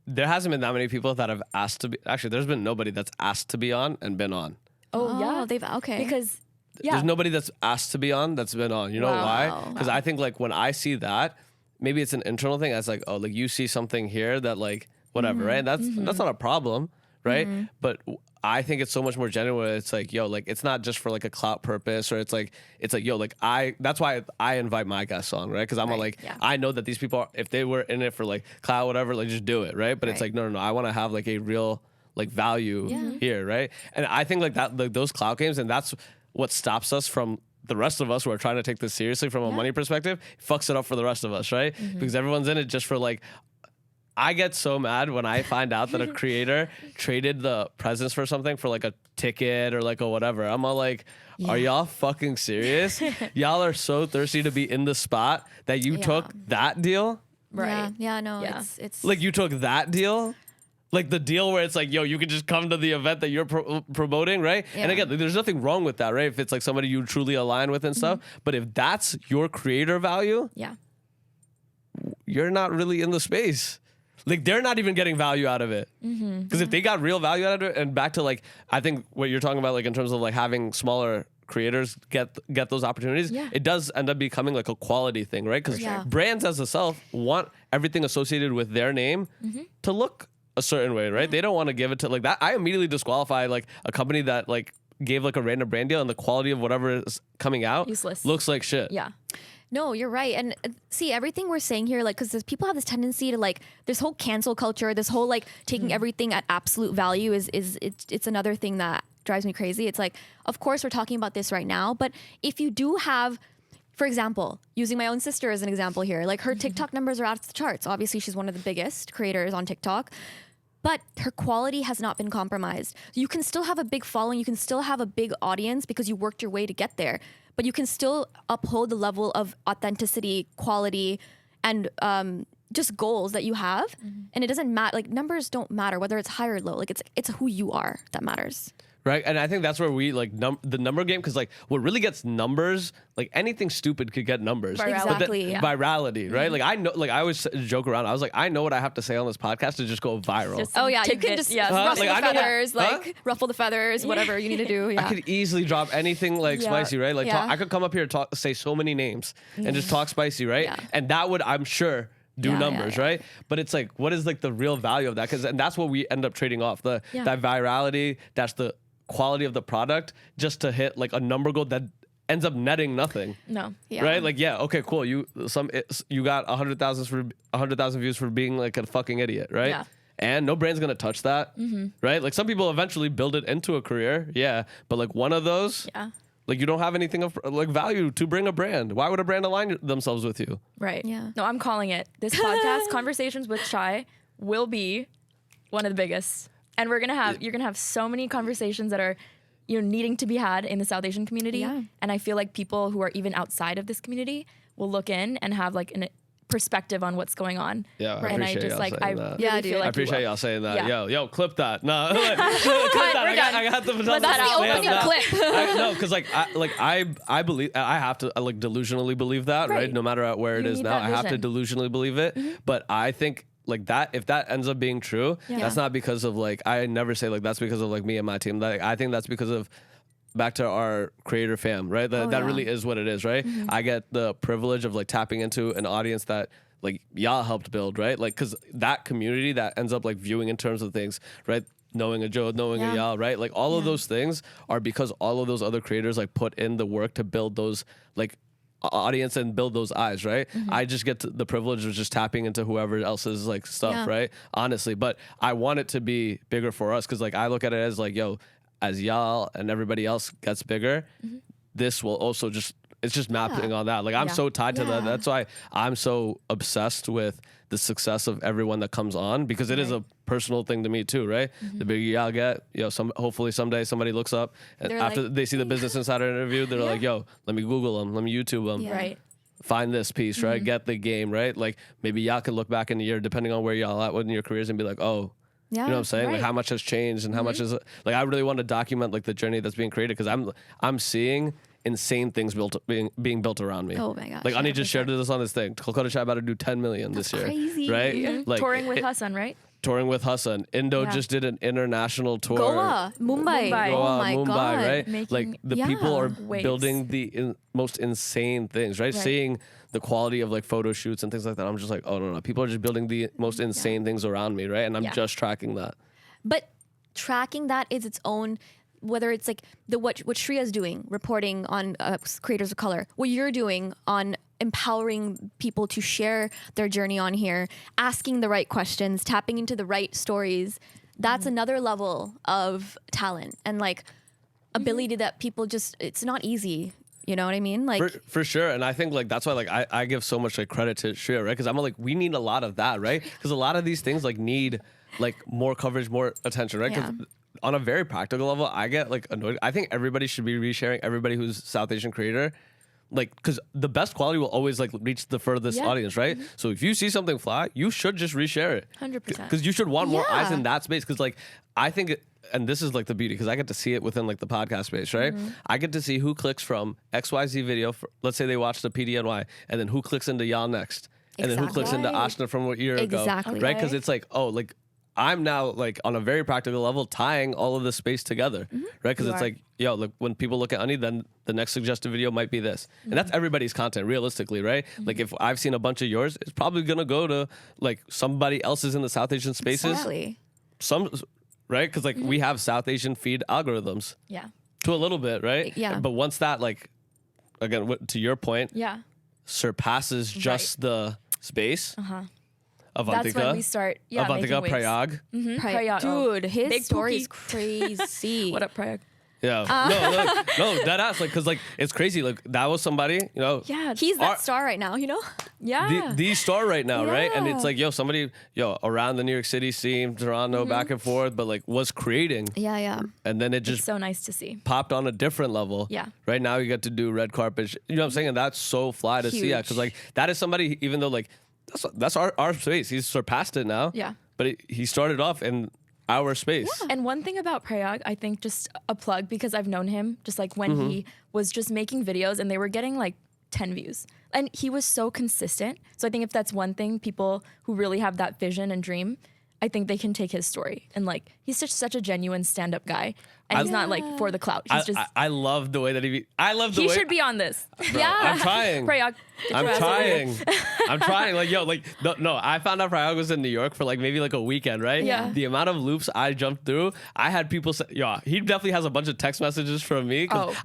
there hasn't been that many people that have asked to be, actually there's been nobody that's asked to be on and been on. Oh yeah. They've okay. Because There's nobody that's asked to be on that's been on. You know why? Wow. Because I think like when I see that, maybe it's an internal thing. It's like, oh, like you see something here that like whatever, right? That's not a problem, right? But I think it's so much more genuine. Where it's like, yo, like it's not just for like a clout purpose, or it's like, yo, like that's why I invite my guests on, right? Because I'm like, I know that these people, if they were in it for like clout, whatever, like just do it, right? But it's like, no, I want to have like a real like value here, right? And I think like that, like those clout games, and that's what stops us from the rest of us who are trying to take this seriously from a money perspective, fucks it up for the rest of us, right? Because everyone's in it just for like, I get so mad when I find out that a creator traded the presence for something for like a ticket or like a whatever. I'm all like, are y'all fucking serious? Y'all are so thirsty to be in the spot that you took that deal? right. Yeah, no, Yeah. it's Like you took that deal? Like the deal where it's like, yo, you can just come to the event that you're promoting, right? Yeah. And again, there's nothing wrong with that, right? If it's like somebody you truly align with and stuff. But if that's your creator value, Yeah. you're not really in the space. Like they're not even getting value out of it. Because if they got real value out of it, and back to like, I think what you're talking about, like in terms of like having smaller creators get those opportunities, it does end up becoming like a quality thing, right? Because brands as a self want everything associated with their name to look a certain way, right? They don't want to give it to like that. I immediately disqualify like a company that like gave like a random brand deal and the quality of whatever is coming out Useless. looks like shit. Yeah. No, you're right. And see, everything we're saying here, like, because people have this tendency to like, this whole cancel culture, this whole like taking everything at absolute value it's another thing that drives me crazy. It's like, of course we're talking about this right now, but if you do have, for example, using my own sister as an example here, like her TikTok numbers are out of the charts. Obviously she's one of the biggest creators on TikTok, but her quality has not been compromised. So you can still have a big following, you can still have a big audience because you worked your way to get there, but you can still uphold the level of authenticity, quality, and just goals that you have. And it doesn't matter, like numbers don't matter, whether it's high or low. Like it's who you are that matters. Right. And I think that's where we like the number game, because like what really gets numbers, like anything stupid could get numbers. Virality. Exactly. Yeah. Virality, right? Like I know, like I always joke around. I was like, I know what I have to say on this podcast to just go viral. Just Oh yeah, you can tidbits, just yeah. ruffle Like, I the know- feathers, like ruffle the feathers, whatever you need to do. Yeah. I could easily drop anything like spicy, right? Like Yeah. I could come up here and say so many names and just talk spicy, right? Yeah. And that would, I'm sure, do Yeah, numbers, yeah. right? But it's like, what is like the real value of that? And that's what we end up trading off. That virality, that's the quality of the product, just to hit like a number goal that ends up netting nothing. No. Yeah. Right? Like, yeah, okay, cool. You got 100,000 views for being like a fucking idiot, right? Yeah. And no brand's gonna touch that, right? Like some people eventually build it into a career, but like one of those, Yeah. like you don't have anything of like value to bring a brand. Why would a brand align themselves with you? Right. Yeah. No, I'm calling it. This podcast, Conversations with Chai, will be one of the biggest. And you're gonna have so many conversations that are, needing to be had in the South Asian community. Yeah. And I feel like people who are even outside of this community will look in and have like perspective on what's going on. Yeah, I and I appreciate just y'all like saying I that. really Yeah, feel dude. like I appreciate you y'all saying that. Yeah. Yo, clip that. No, clip that. I got the That's the opening clip. No, because I believe I have to like delusionally believe that, right? Right. No matter where it You is need now, that I have to vision. delusionally believe it. But I think like that, if that ends up being true, that's not because of like I never say like that's because of like me and my team. Like I think that's because of back to our creator fam, right? That really is what it is, right? I get the privilege of like tapping into an audience that like y'all helped build, right? Like because that community that ends up like viewing in terms of things, right? Knowing a Joe, knowing a y'all, right? Like all of those things are because all of those other creators like put in the work to build those like audience and build those eyes, right? I just get the privilege of just tapping into whoever else's like stuff, right? Honestly, but I want it to be bigger for us because like I look at it as like, yo, as y'all and everybody else gets bigger, this will also just it's just mapping on that. Like I'm so tied to that. That's why I'm so obsessed with the success of everyone that comes on because it is a personal thing to me too, right? The bigger y'all get, hopefully someday somebody looks up and They're after like, they see the Business Insider interview, they're like, yo, let me Google them, let me YouTube them. Yeah. Right. Find this piece, right? Get the game, right? Like maybe y'all can look back in a year, depending on where y'all at in your careers and be like, oh, Yeah. you know what I'm saying? Like Right. how much has changed and how much is like I really want to document like the journey that's being created because I'm seeing insane things being built around me. Oh my gosh, Like Ani just 100%. shared this on this thing. Kolkata Chai about to do 10 million this year. crazy. Right? Mhm. Like Touring with Hassan, right? touring with Hassan. Indo Yeah. just did an international tour. Goa, Mumbai. Mumbai. Oh Goa, my Mumbai, god. right? Making- Like the people are waves. building the most insane things, right? Right. Seeing the quality of like photo shoots and things like that. I'm just like, oh no, people are just building the most insane things around me, right? And I'm Yeah. just tracking that. But tracking that is its own, whether it's like what Shreya's doing, reporting on creators of color, what you're doing on empowering people to share their journey on here, asking the right questions, tapping into the right stories. That's another level of talent and like ability that people just, it's not easy. You know what I mean? Like For sure, and I think like that's why like I give so much like credit to Shreya, right? Because I'm like we need a lot of that, right? Because a lot of these things like need like more coverage, more attention, right? 'Cause Yeah. on a very practical level, I get like annoyed. I think everybody should be resharing. Everybody who's South Asian creator, like because the best quality will always like reach the furthest Yeah. audience, right? So if you see something fly, you should just reshare it, 100%. because you should want more eyes Yeah. in that space. Because like I think. And this is like the beauty because I get to see it within like the podcast space, right? I get to see who clicks from XYZ video. Let's say they watch the PDNY, and then who clicks into y'all next, and then who clicks into Right. Ashna from a year ago, Exactly. right? Because Okay. it's like, oh, like I'm now like on a very practical level tying all of this space together, right? Because You it's are. like, yo, like when people look at Ani, then the next suggested video might be this, and that's everybody's content, realistically, right? Like if I've seen a bunch of yours, it's probably gonna go to like somebody else's in the South Asian spaces, exactly. some, right? Because like we have South Asian feed algorithms Yeah. to a little bit, right? Yeah. But once that like, again, to your point, Yeah. surpasses just the space. Avantika, That's when we start. Yeah. Avantika, making waves. Prayag. Prayag. Oh, Dude, his Big story is Pookie. crazy. What up, Prayag? Yeah, no, that ass like because like it's crazy. Like that was somebody, you know. Yeah. He's that Our- star right now, you know? yeah. The star right now, right? And it's Yeah. like, somebody, around the New York City scene, Toronto, back and forth, but like was creating, Yeah, yeah. and then it it's just so nice to see. popped on a different level. Yeah. Right now you get to do red carpet. You know what I'm saying? And that's so fly to see. Huge. Because like that is somebody, even though like that's our space. He's surpassed it now. Yeah. But he started off in our space. And one thing about Prayag, I think just a plug because I've known him just like when he was just making videos and they were getting like 10 views. And he was so consistent. So I think if that's one thing, people who really have that vision and dream, I think they can take his story. And like he's such a genuine stand-up guy. And he's not like for the clout. He's just I love the way that I love the he way should be on this. Bro, I'm trying. Prayag. I'm trying. I'm trying. Like, no, I found out Prayag was in New York for like maybe like a weekend, right? Yeah. The amount of loops I jumped through, I had people say, he definitely has a bunch of text messages from me. 'Cause Oh.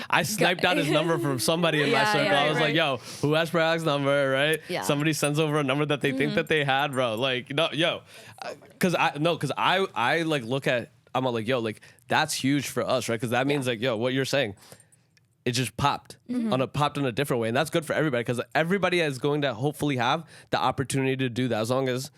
I sniped out his number from somebody in my Yeah, circle. yeah, I was like, right. who has Prayag's number, right? Yeah. Somebody sends over a number that they think that they had, bro. Like, because I like look at, I'm like, like that's huge for us, right? Because that means like, what you're saying, it just popped popped in a different way, and that's good for everybody because everybody is going to hopefully have the opportunity to do that as long as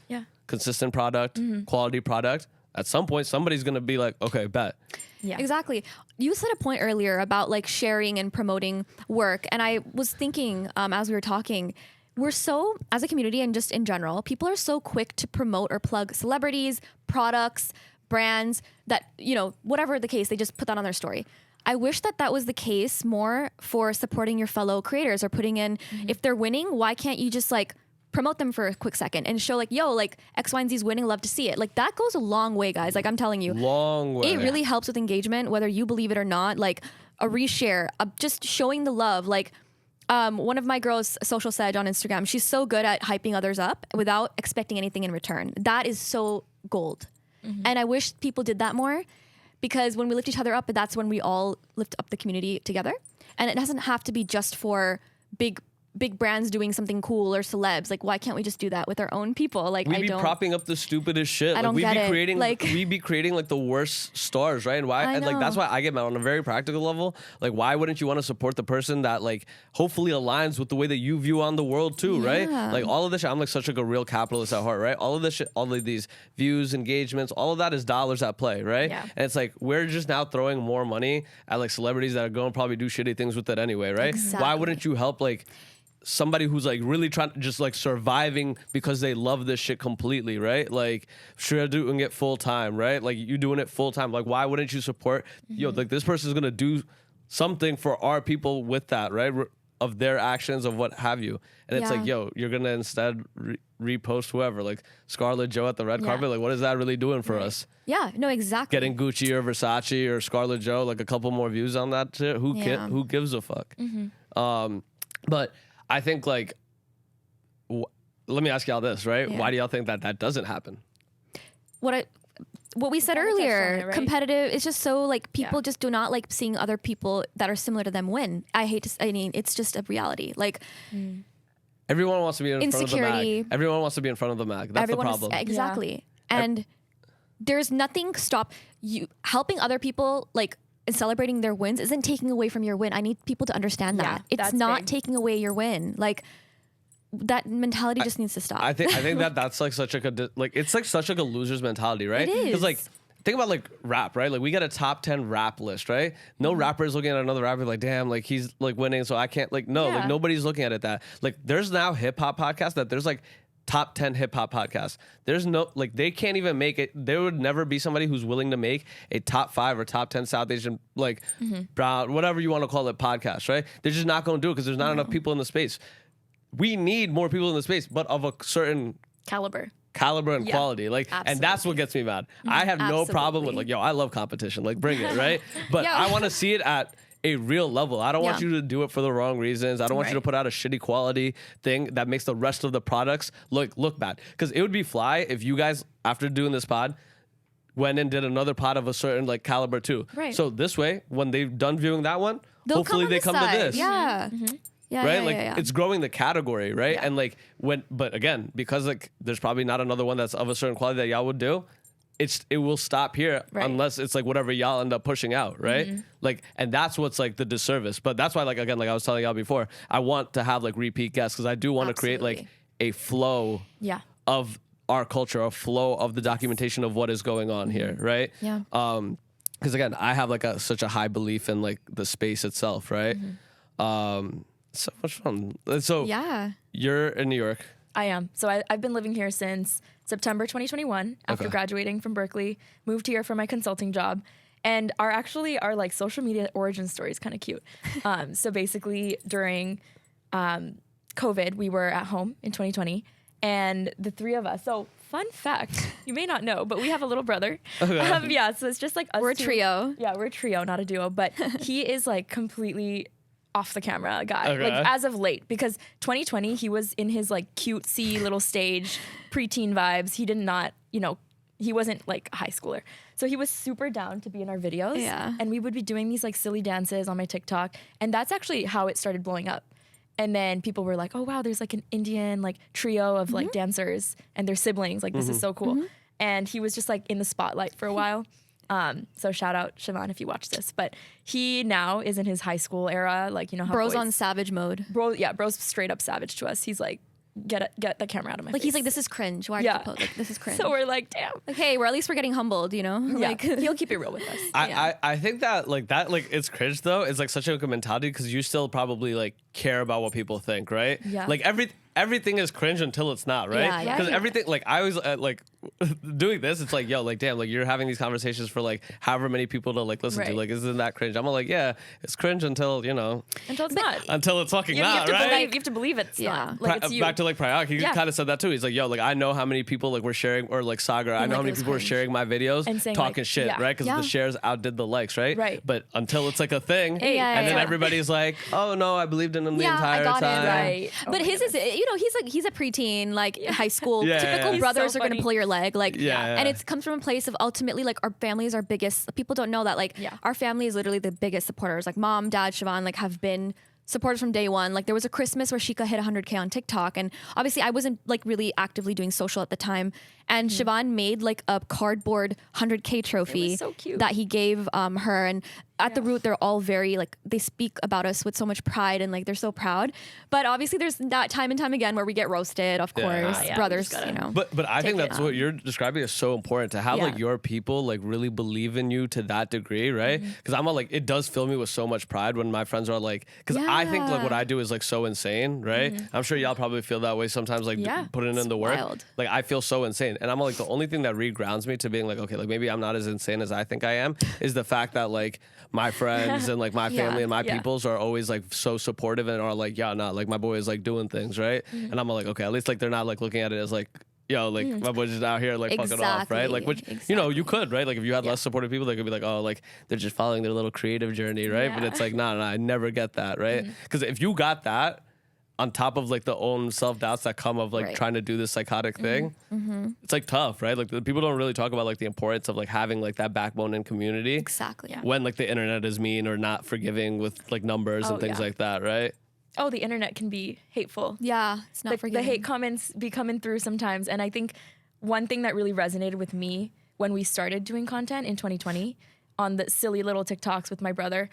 consistent product, quality product. At some point, somebody's gonna be like, okay, bet. Yeah. Exactly. You said a point earlier about like sharing and promoting work. And I was thinking as we were talking, we're so, as a community and just in general, people are so quick to promote or plug celebrities, products, brands that, whatever the case, they just put that on their story. I wish that was the case more for supporting your fellow creators or putting in, if they're winning, why can't you just like promote them for a quick second and show like, yo, like X, Y, and Z's winning, love to see it. Like that goes a long way, guys. Like I'm telling you. Long way. It really helps with engagement, whether you believe it or not. Like a reshare, just showing the love. Like one of my girls, Social Sedge on Instagram, she's so good at hyping others up without expecting anything in return. That is so gold. And I wish people did that more. Because when we lift each other up, that's when we all lift up the community together. And it doesn't have to be just for big brands doing something cool or celebs. Like, why can't we just do that with our own people? Like, we'd be propping up the stupidest shit. I don't get it. We'd be creating like the worst stars, right? And why? And like that's why I get mad on a very practical level. Like, why wouldn't you want to support the person that like hopefully aligns with the way that you view on the world too, right? Like all of this shit, I'm like such like a real capitalist at heart, right? All of this shit, all of these views, engagements, all of that is dollars at play, right? Yeah. And it's like we're just now throwing more money at like celebrities that are going to probably do shitty things with it anyway, right? Exactly. Why wouldn't you help like somebody who's like really trying to just like surviving because they love this shit completely, right? Like sure doing it full time, right? Like you doing it full time. Like why wouldn't you support, like this person's gonna do something for our people with that, right? Of their actions, of what have you. And it's like, yo, you're gonna instead repost whoever, like Scarlett Jo at the red carpet. Like what is that really doing for us? Yeah, no, exactly. Getting Gucci or Versace or Scarlett Jo, like a couple more views on that shit. Who gives a fuck? But I think like, let me ask y'all this, right? Yeah. Why do y'all think that doesn't happen? What we said kinda touched on earlier, it, right? competitive. It's just so like people just do not like seeing other people that are similar to them win. I mean, it's just a reality. Like Everyone wants to be in front of the Insecurity. mag. Everyone wants to be in front of the mag. That's everyone the problem. Exactly. And there's nothing stop you helping other people like and celebrating their wins isn't taking away from your win. I need people to understand that. It's that's not big. taking away your win. Like that mentality just needs to stop. I think that's like such like it's like such like a loser's mentality, right? It is. Because like think about like rap, right? Like we get a top 10 rap list, right? No rapper is looking at another rapper like, damn, like he's like winning, so I can't like like nobody's looking at it that. Like there's now hip hop podcasts that there's like top 10 hip hop podcasts. There's no like they can't even make it. There would never be somebody who's willing to make a top 5 or top 10 South Asian like brown whatever you want to call it podcast, right? They're just not going to do it because there's not enough people in the space. We need more people in the space, but of a certain Caliber and quality, like, and that's what gets me mad. I have no problem with like, yo, I love competition, like bring it, right? But I want to see it at a real level. I don't want you to do it for the wrong reasons. I don't want you to put out a shitty quality thing that makes the rest of the products look bad. Because it would be fly if you guys, after doing this pod, went and did another pod of a certain like caliber too. Right. So this way, when they've done viewing that one, hopefully they come to this. Yeah. Yeah, right? yeah, like yeah. it's growing the category, right? Yeah. And like but again, because like there's probably not another one that's of a certain quality that y'all would do, it will stop here unless it's like whatever y'all end up pushing out, right? Like, and that's what's like the disservice. But that's why, like, again, like I was telling y'all before, I want to have like repeat guests because I do want to create like a flow of our culture, a flow of the documentation of what is going on here, right? Yeah. Because again, I have like such a high belief in like the space itself, right? So much fun. So you're in New York. I am. So I've been living here since September 2021 after graduating from Berkeley, moved here for my consulting job. And our like social media origin story is kind of cute. So basically during COVID, we were at home in 2020 and the three of us. So fun fact, you may not know, but we have a little brother. So it's just like us. We're a trio. Yeah, we're a trio, not a duo. But he is like completely off the camera guy, like as of late, because 2020 he was in his like cutesy little stage preteen vibes. He did not, he wasn't like a high schooler, so he was super down to be in our videos. And we would be doing these like silly dances on my TikTok, and that's actually how it started blowing up. And then people were like, oh wow, there's like an Indian like trio of like dancers and their siblings, like this is so cool. And he was just like in the spotlight for a while. So shout out Siobhan if you watch this, but he now is in his high school era, like how Bro's boys, on savage mode. Bro's straight up savage to us. He's like, get the camera out of my face. He's like, this is cringe. Why did you post? Like, this is cringe. So we're like, damn. Like, hey, at least we're getting humbled, Like he'll keep it real with us. I think that it's cringe though. It's like such a good mentality because you still probably like care about what people think, right? Yeah. Like everything is cringe until it's not, right? Yeah, yeah. Because everything, like I always like doing this, it's like, yo, like damn, like you're having these conversations for like however many people to like listen to. Right. Like, isn't that cringe? I'm like, yeah, it's cringe until, you know, Until it's not. until it's fucking You have not, to right? believe, you have to believe it's Yeah. not. Like it's you. Back to like Prayak, he Yeah. kind of said that too. He's like, yo, like I know how many people like were sharing, or like Sagar, I know like, how it many was people were cringe. sharing my videos And saying, talking like, shit, yeah. right? Because Yeah. the shares outdid the likes, right? Right. But until it's like a thing, Yeah, and then yeah. everybody's like, oh no, I believed in him the Yeah, I entire got it, time. Right. Oh But my his is, you know, he's a preteen, like high school. Yeah. Typical He's brothers so are gonna funny. pull your leg, like, Yeah. and it comes from a place of ultimately like our family is our biggest. People don't know that, like, Yeah. our family is literally the biggest supporters. Like mom, dad, Siobhan, like have been supporters from day one. Like there was a Christmas where Shika hit 100K on TikTok, and obviously I wasn't like really actively doing social at the time. And Siobhan made like a cardboard 100K trophy so cute. that he gave her. And at the root, they're all very like, they speak about us with so much pride and like they're so proud. But obviously, there's that time and time again where we get roasted. Of course, Yeah, we brothers, just gotta- you know. But I think Take it. that's what you're describing is so important to have Yeah. like your people like really believe in you to that degree, right? Because I'm like, it does fill me with so much pride when my friends are like, because I think like what I do is like so insane, right? I'm sure y'all probably feel that way sometimes, like Yeah. putting in the work. wild. Like I feel so insane, and I'm like the only thing that regrounds me to being like, okay, like maybe I'm not as insane as I think I am, is the fact that like my friends and like my Yeah. family and my Yeah. peoples are always like so supportive and are like, yeah, nah, like my boy is like doing things, right? And I'm like, okay, at least like they're not like looking at it as like, yo, like my boy's just out here like fucking off, right? Like, which you know you could, right? Like if you had less supportive people, they could be like, oh, like they're just following their little creative journey, right? But Yeah. it's like, nah, I never get that, right? Because if you got that on top of like the own self doubts that come of like Right. trying to do this psychotic thing, it's like tough, right? Like the people don't really talk about like the importance of like having like that backbone in community Exactly. Yeah. when like the internet is mean or not forgiving with like numbers and Oh, things yeah. like that, right? Oh, the internet can be hateful. Yeah, it's not The forgiving. hate comments be coming through sometimes. And I think one thing that really resonated with me when we started doing content in 2020 on the silly little TikToks with my brother,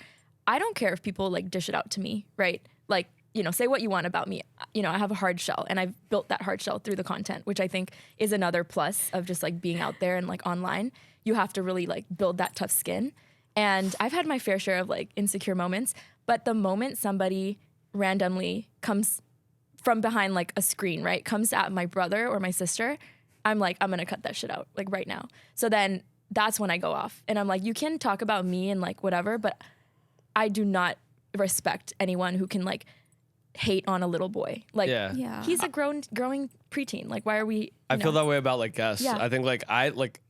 I don't care if people like dish it out to me, right? Like, you know, say what you want about me. You know, I have a hard shell and I've built that hard shell through the content, which I think is another plus of just like being out there and like online. You have to really like build that tough skin. And I've had my fair share of like insecure moments, but the moment somebody randomly comes from behind like a screen, right, comes at my brother or my sister, I'm like, I'm gonna cut that shit out like right now. So then that's when I go off and I'm like, you can talk about me and like whatever, but I do not respect anyone who can like hate on a little boy. Like Yeah. Yeah. he's a growing preteen. Like why are we I feel that way about like guests. Yeah. I think like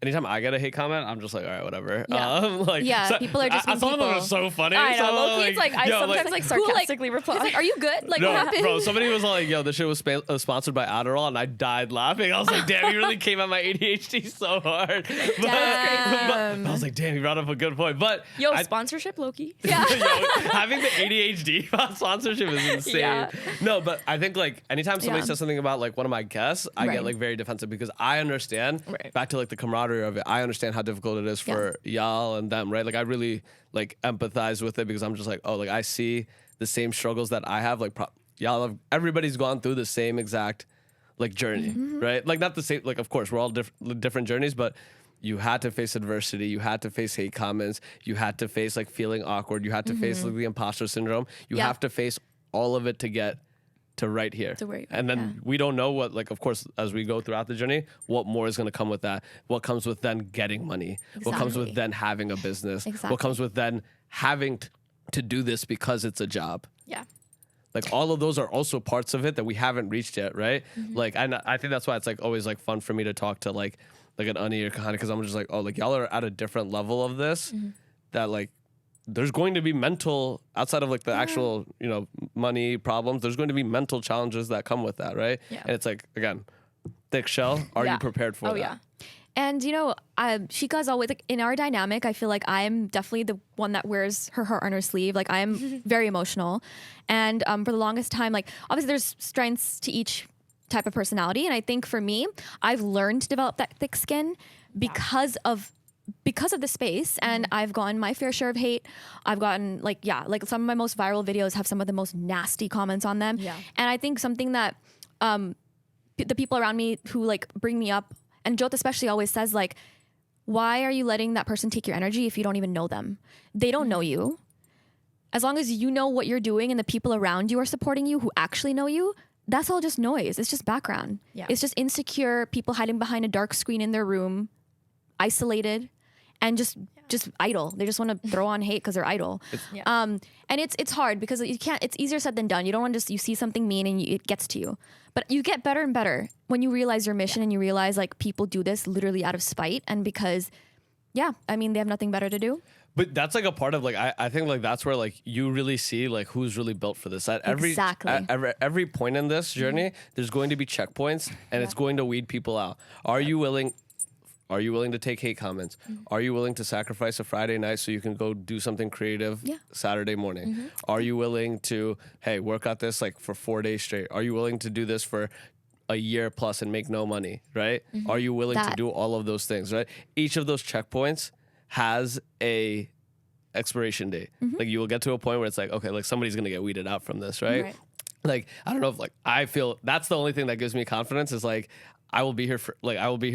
anytime I get a hate comment, I'm just like, all right, whatever. Yeah. Like Yeah, people are just being some of them are people. so funny. I Some know, of them, low-key, it's like I yo, sometimes like sarcastically reply. It's like, are you good? Like, no, what happened? bro, somebody was like, yo, this shit was sponsored by Adderall, and I died laughing. I was like, damn, you really came at my ADHD so hard. But I was like, damn, you brought up a good point. But Yo, I- sponsorship, Loki. yo, having the ADHD sponsorship is insane. Yeah. No, but I think like anytime somebody Yeah. says something about like one of my guests, I Right. get like very defensive because I understand Right. back to like the camaraderie of it. I understand how difficult it is for y'all and them, right? Like I really like empathize with it because I'm just like, oh, like I see the same struggles that I have. Like y'all have, everybody's gone through the same exact like journey, right? Like not the same, like of course we're all different journeys, but you had to face adversity. You had to face hate comments. You had to face like feeling awkward. You had to face like the imposter syndrome. You Yeah. have to face all of it to get to right here. To where you are, And then we don't know what, like, of course, as we go throughout the journey, what more is going to come with that. What comes with then getting money. What comes with Exactly. then having a business. What Exactly. comes with then having to do this because it's a job. Yeah. Like all of those are also parts of it that we haven't reached yet, right? Like, and I think that's why it's like always like fun for me to talk to like an Ani or Kahani, because I'm just like, oh, like y'all are at a different level of this that like there's going to be mental outside of like the actual, you know, money problems. There's going to be mental challenges that come with that, right? Yeah. And it's like, again, thick shell. Are Yeah. you prepared for Oh that? yeah. And you know, Shika's always like in our dynamic. I feel like I'm definitely the one that wears her heart on her sleeve. Like I'm very emotional, and for the longest time, like obviously there's strengths to each type of personality, and I think for me, I've learned to develop that thick skin because of the space, and I've gotten my fair share of hate. I've gotten like some of my most viral videos have some of the most nasty comments on them. Yeah. And I think something that the people around me who like bring me up, and Jot especially always says like, why are you letting that person take your energy if you don't even know them? They don't know you. As long as you know what you're doing and the people around you are supporting you who actually know you, that's all just noise. It's just background. Yeah. It's just insecure people hiding behind a dark screen in their room, isolated, and just idle. They just want to throw on hate because they're idle. And it's hard because you can't. It's easier said than done. You don't want to just you see something mean and it gets to you. But you get better and better when you realize your mission and you realize like people do this literally out of spite and because, I mean they have nothing better to do. But that's like a part of like I think like that's where like you really see like who's really built for this. At every point in this journey, there's going to be checkpoints and it's going to weed people out. Are you willing to take hate comments? Are you willing to sacrifice a Friday night so you can go do something creative Saturday morning? Are you willing to work out this like for 4 days straight? Are you willing to do this for a year plus and make no money, right? Are you willing to do all of those things, right? Each of those checkpoints has a expiration date. Like you will get to a point where it's like, okay, like somebody's gonna get weeded out from this, right? Like I don't know if like I feel that's the only thing that gives me confidence is like I will be here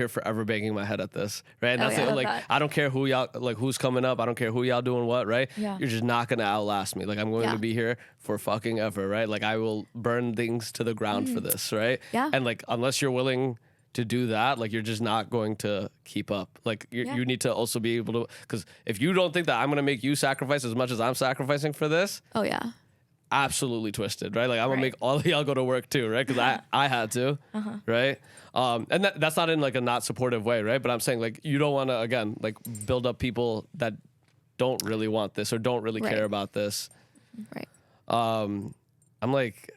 forever banging my head at this, right? And that's it. Like I don't care who y'all like who's coming up, I don't care who y'all doing what, right? You're just not gonna outlast me. Like I'm going to be here for fucking ever, right? Like I will burn things to the ground for this, right? And like unless you're willing to do that, like you're just not going to keep up. Like you need to also be able to, because if you don't think that I'm gonna make you sacrifice as much as I'm sacrificing for this, absolutely twisted, right? Like I'm gonna make all of y'all go to work too, right? Because I had to, right? And that's not in like a not supportive way, right? But I'm saying like you don't want to again like build up people that don't really want this or don't really care about this, right? I'm like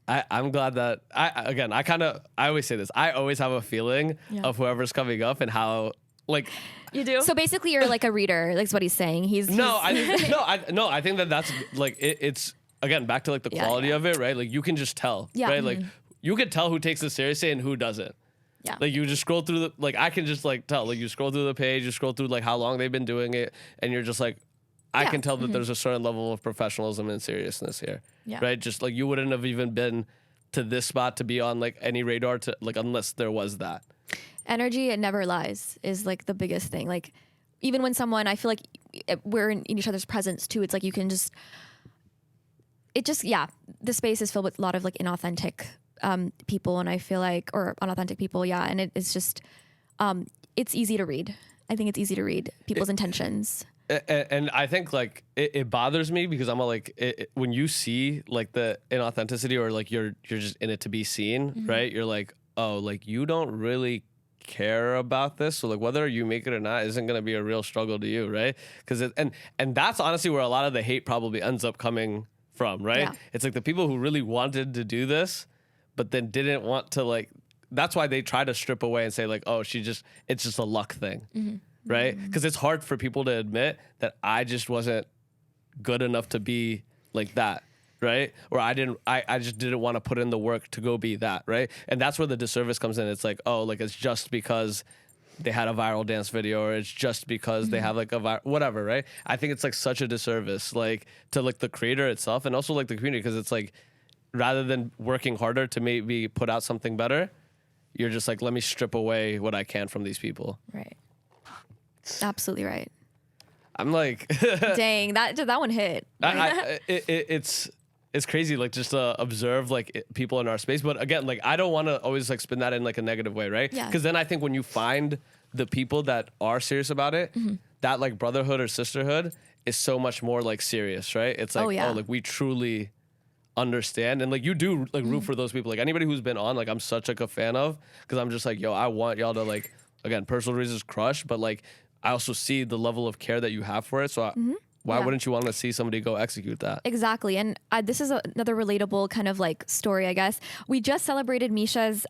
I'm glad that I always say this. I always have a feeling of whoever's coming up and how like you do. So basically, you're like a reader. Like what he's saying. I think that's like it's again back to like the quality of it, right? Like you can just tell, right? Like you can tell who takes this seriously and who doesn't. Yeah. Like you just scroll through like I can just like tell. Like you scroll through the page, you scroll through like how long they've been doing it, and you're just like. I can tell that there's a certain level of professionalism and seriousness here, right? Just like you wouldn't have even been to this spot to be on like any radar to like unless there was that. Energy, it never lies, is like the biggest thing. Like even when someone, I feel like we're in each other's presence too. It's like you can just, the space is filled with a lot of like inauthentic people, and I feel like, or unauthentic people, and it's just, it's easy to read. I think it's easy to read people's intentions. And I think like it bothers me because I'm like when you see like the inauthenticity or like you're just in it to be seen, right? You're like, oh, like you don't really care about this, so like whether you make it or not isn't gonna be a real struggle to you, right? Because and that's honestly where a lot of the hate probably ends up coming from, right? It's like the people who really wanted to do this, but then didn't want to like. That's why they try to strip away and say like, oh, it's just a luck thing. Right? Because it's hard for people to admit that I just wasn't good enough to be like that, right? Or I just didn't want to put in the work to go be that, right? And that's where the disservice comes in. It's like, oh, like it's just because they had a viral dance video or it's just because they have like whatever, right? I think it's like such a disservice, like to like the creator itself and also like the community, because it's like rather than working harder to maybe put out something better, you're just like, let me strip away what I can from these people. Right. Absolutely right. I'm like, dang, that one hit. It's crazy, like just to observe like people in our space. But again, like I don't want to always like spin that in like a negative way, right? Because then I think when you find the people that are serious about it, that like brotherhood or sisterhood is so much more like serious, right? It's like, oh, like we truly understand, and like you do like root for those people. Like anybody who's been on, like I'm such like a fan of, because I'm just like, yo, I want y'all to like, again, personal reasons crush, but like I also see the level of care that you have for it. So why wouldn't you want to see somebody go execute that? Exactly. And this is another relatable kind of like story, I guess. We just celebrated Misha's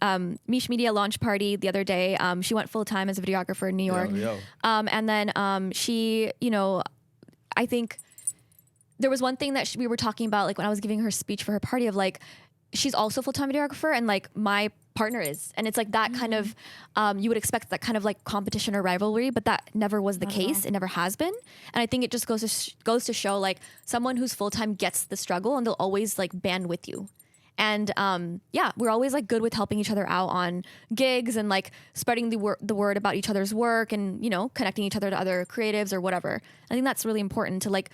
Mish Media launch party the other day. She went full time as a videographer in New York. And then she, you know, I think there was one thing that we were talking about, like when I was giving her speech for her party, of like, she's also full-time videographer and like my partner is, and it's like that kind of you would expect that kind of like competition or rivalry, but that never was the case. It never has been. And I think it just goes to show like someone who's full-time gets the struggle and they'll always like band with you. And we're always like good with helping each other out on gigs and like spreading the word about each other's work and, you know, connecting each other to other creatives or whatever. I think that's really important to like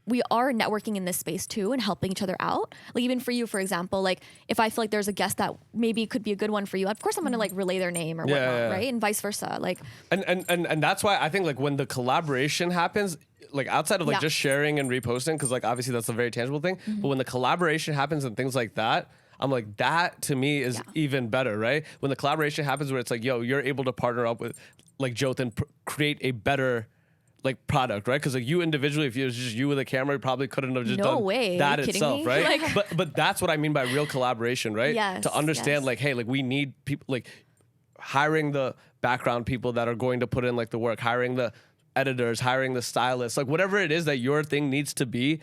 we are networking in this space too and helping each other out. Like even for you, for example, like if I feel like there's a guest that maybe could be a good one for you, of course I'm gonna like relay their name or whatnot, right? And vice versa. Like and that's why I think like when the collaboration happens, like outside of like just sharing and reposting, because like obviously that's a very tangible thing, but when the collaboration happens and things like that, I'm like, that to me is even better, right? When the collaboration happens where it's like, yo, you're able to partner up with like Jyoth and create a better like product, right? Because like you individually, if it was just you with a camera, you probably couldn't have just done that itself, right? Like, but that's what I mean by real collaboration, right? Yes, to understand like, hey, like we need people, like hiring the background people that are going to put in like the work, hiring the editors, hiring the stylists, like whatever it is that your thing needs to be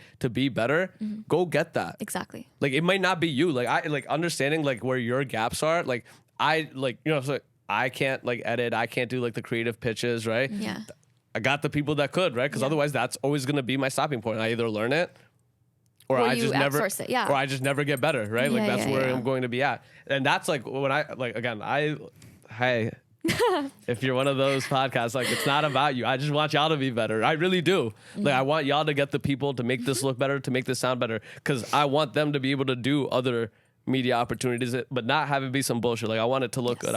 better, go get that. Exactly. Like it might not be you. Like I like understanding like where your gaps are. Like I like, you know, so I can't like edit, I can't do like the creative pitches, right? Yeah. I got the people that could, right? Because otherwise that's always gonna be my stopping point. I either learn it or I just never or I just never get better, right? Like that's where I'm going to be at. And that's like when I like again, hey, if you're one of those podcasts, like it's not about you. I just want y'all to be better. I really do. Like I want y'all to get the people to make this look better, to make this sound better, because I want them to be able to do other media opportunities, but not have it be some bullshit. Like I want it to look good.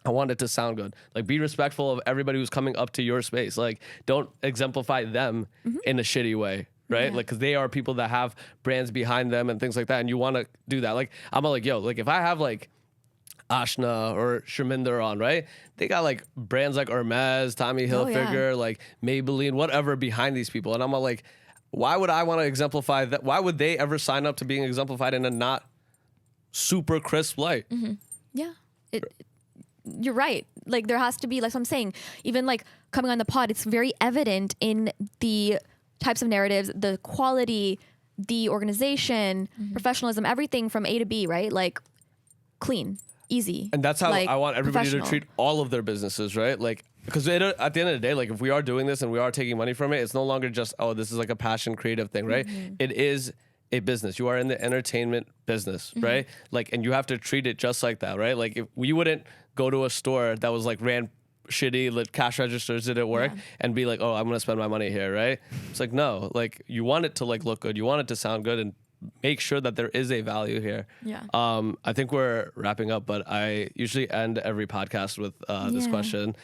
I want it to sound good. Like be respectful of everybody who's coming up to your space. Like don't exemplify them in a shitty way. Right? Like, cause they are people that have brands behind them and things like that. And you want to do that. Like I'm like, yo, like if I have like Ashna or Sharminder on, right? They got like brands like Hermes, Tommy Hilfiger, like Maybelline, whatever behind these people. And I'm like, why would I want to exemplify that? Why would they ever sign up to being exemplified in a not super crisp light? Yeah. You're right. Like there has to be, like I'm saying, even like coming on the pod, it's very evident in the types of narratives, the quality, the organization, professionalism, everything from A to B, right? Like clean, easy. And that's how like, I want everybody to treat all of their businesses, right? Like, because at the end of the day, like if we are doing this and we are taking money from it, it's no longer just, oh, this is like a passion creative thing, right? It is a business. You are in the entertainment business, right? Like, and you have to treat it just like that, right? Like if we wouldn't go to a store that was like ran shitty, like cash registers didn't work and be like, oh, I'm gonna spend my money here, right? It's like, no, like you want it to like look good, you want it to sound good, and make sure that there is a value here. I think we're wrapping up, but I usually end every podcast with this question.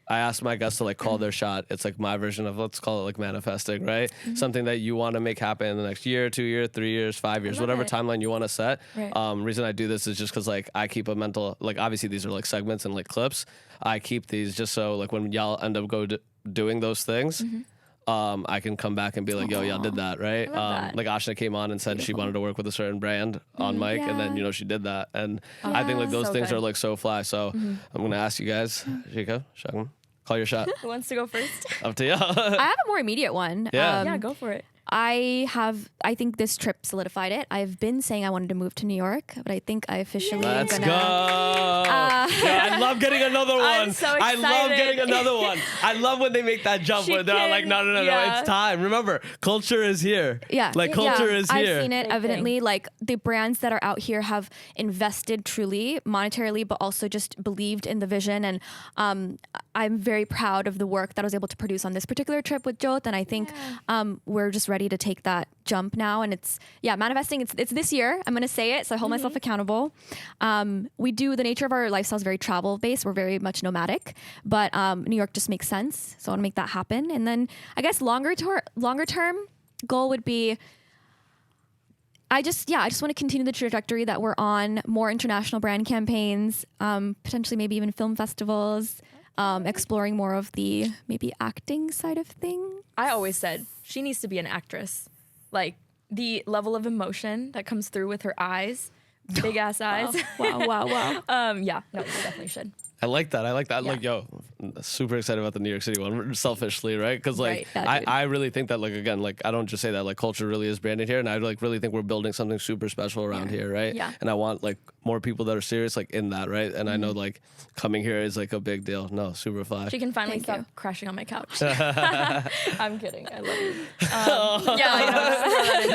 I asked my guests to like call their shot. It's like my version of, let's call it like manifesting, right? Something that you want to make happen in the next year, 2 years, 3 years, 5 years, whatever timeline you want to set. Reason I do this is just because like I keep a mental, like obviously these are like segments and like clips. I keep these just so like when y'all end up doing those things, I can come back and be like, yo, y'all did that, right? Like Ashna came on and said she wanted to work with a certain brand on mic, and then, you know, she did that. And I think like those things are like so fly. So I'm going to ask you guys, Shika, Shagun, call your shot. Who wants to go first? Up to you. I have a more immediate one. Yeah, go for it. I think this trip solidified it. I've been saying I wanted to move to New York, but I think I officially Let's go. Yeah, I love getting another one. I'm so excited. I love getting another one. I love when they make that jump where they're like, no, it's time. Remember, culture is here. Yeah. Like culture is here. I've seen it evidently. Like the brands that are out here have invested truly monetarily, but also just believed in the vision. And I'm very proud of the work that I was able to produce on this particular trip with Jyoth. And I think we're just ready to take that jump now. And it's manifesting. It's this year. I'm going to say it. So I hold myself accountable. The nature of our lifestyle is very travel based. We're very much nomadic, but New York just makes sense. So I want to make that happen. And then I guess longer term goal would be, I just want to continue the trajectory that we're on, more international brand campaigns, potentially maybe even film festivals, exploring more of the maybe acting side of things. I always said she needs to be an actress. Like the level of emotion that comes through with her eyes, big ass eyes. Wow. Yeah, no, you definitely should. I like that. Yeah. Like, yo, super excited about the New York City one, selfishly, right? Because like, I really think that like, again, like I don't just say that, like culture really is branded here, and I like really think we're building something super special around here, right? Yeah. And I want like more people that are serious like in that, right? And I know like coming here is like a big deal. No, super fly. She can finally stop crashing on my couch. I'm kidding. I love you. Yeah, you know, just throw that in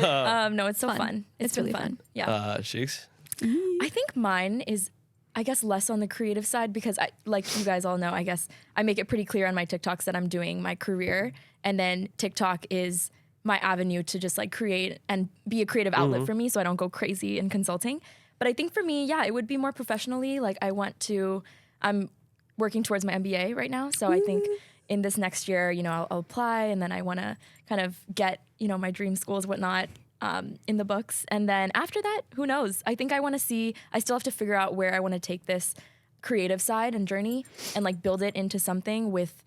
there. No, it's so fun. It's really fun. Yeah. Sheiks? I think mine is, I guess, less on the creative side because, like you guys all know, I guess I make it pretty clear on my TikToks that I'm doing my career And then TikTok is my avenue to just like create and be a creative outlet for me so I don't go crazy in consulting. But I think for me, yeah, it would be more professionally. Like I'm working towards my MBA right now. So I think in this next year, you know, I'll apply, and then I want to kind of get, you know, my dream schools, whatnot, in the books. And then after that, who knows? I think I still have to figure out where I want to take this creative side and journey and like build it into something with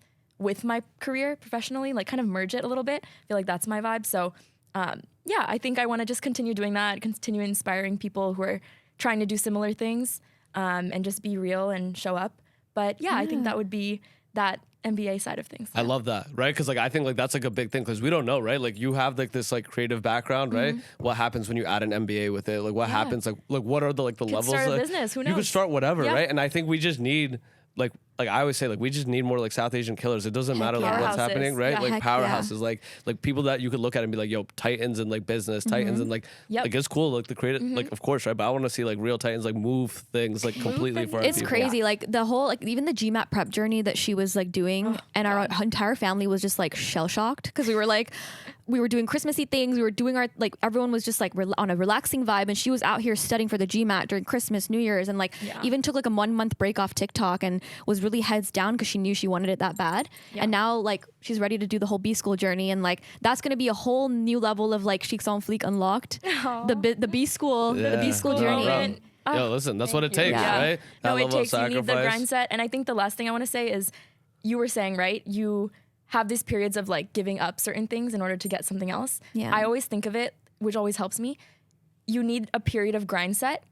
my career professionally, like kind of merge it a little bit. I feel like that's my vibe. So yeah, I think I want to just continue doing that, continue inspiring people who are trying to do similar things, and just be real and show up. But yeah, I think that would be that MBA side of things. I love that, right? Because like I think like that's like a big thing because we don't know, right? Like you have like this like creative background, right? What happens when you add an MBA with it? Like what happens? Like what are the like the levels? Start a like, business. Who knows? You could start whatever, right? And I think we just need like I always say, like we just need more like South Asian killers. It doesn't matter like what's happening, right? Yeah, like powerhouses, like people that you could look at and be like, yo, titans in like business, titans and like it's cool, like the creative, like of course, right? But I want to see like real titans like move things like completely for It's people. crazy. Like the whole, like even the GMAT prep journey that she was like doing, and our entire family was just like shell shocked because we were doing Christmassy things. We were doing our, like everyone was just like on a relaxing vibe, and she was out here studying for the GMAT during Christmas, New Year's, and like even took like a 1 month break off TikTok and was really heads down because she knew she wanted it that bad. And now like she's ready to do the whole B school journey, and like that's gonna be a whole new level of like Cheeks on Fleek unlocked. The B school, the B school journey. Yo, listen, that's what it takes, right? No, That it level of takes. You need the sacrifice. grind set. And I think the last thing I want to say is, you were saying, right? You have these periods of like giving up certain things in order to get something else. Yeah. I always think of it, which always helps me. You need a period of grind set,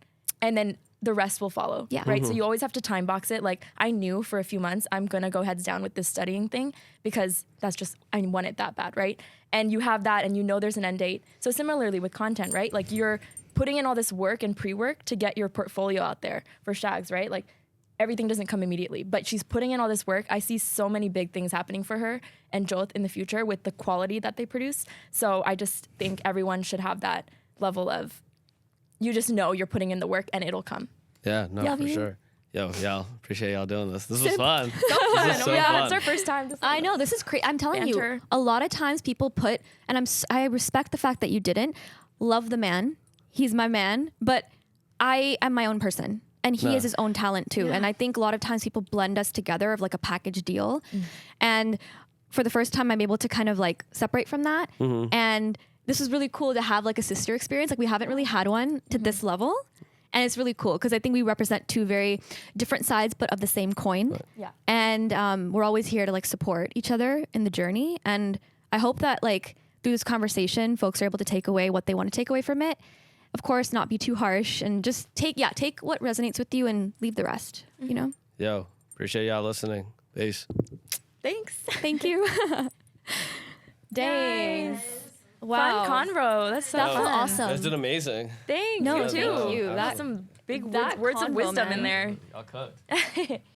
and then the rest will follow. Yeah. Right. So you always have to time box it. Like I knew for a few months I'm gonna go heads down with this studying thing because that's just, I want it that bad, right? And you have that, and you know there's an end date. So similarly with content, right? Like you're putting in all this work and pre-work to get your portfolio out there for Shags, right? Like everything doesn't come immediately, but she's putting in all this work. I see so many big things happening for her and Joth in the future with the quality that they produce. So I just think everyone should have that level of, you just know you're putting in the work and it'll come. Yeah, no, Love for you. sure. Yo, y'all, appreciate y'all doing this. This was fun. This was so Yeah, fun. it's our first time. I know, this is crazy. I'm telling Banter. you, a lot of times people put, and I respect the fact that you didn't love the man. He's my man, but I am my own person, and he has his own talent too. And I think a lot of times people blend us together of like a package deal. And for the first time, I'm able to kind of like separate from that. And this was really cool to have like a sister experience. Like we haven't really had one to this level. And it's really cool because I think we represent two very different sides, but of the same coin. Yeah. And we're always here to like support each other in the journey. And I hope that like through this conversation, folks are able to take away what they want to take away from it. Of course, not be too harsh, and just take what resonates with you and leave the rest, you know? Yo, appreciate y'all listening. Peace. Thanks. Thank you. Days. Wow. Fun convo. That's so That fun. felt You guys awesome. did amazing. Thanks. No, you Yeah, too. no, That's that- some big that words of convo, wisdom man. in there. Y'all cooked.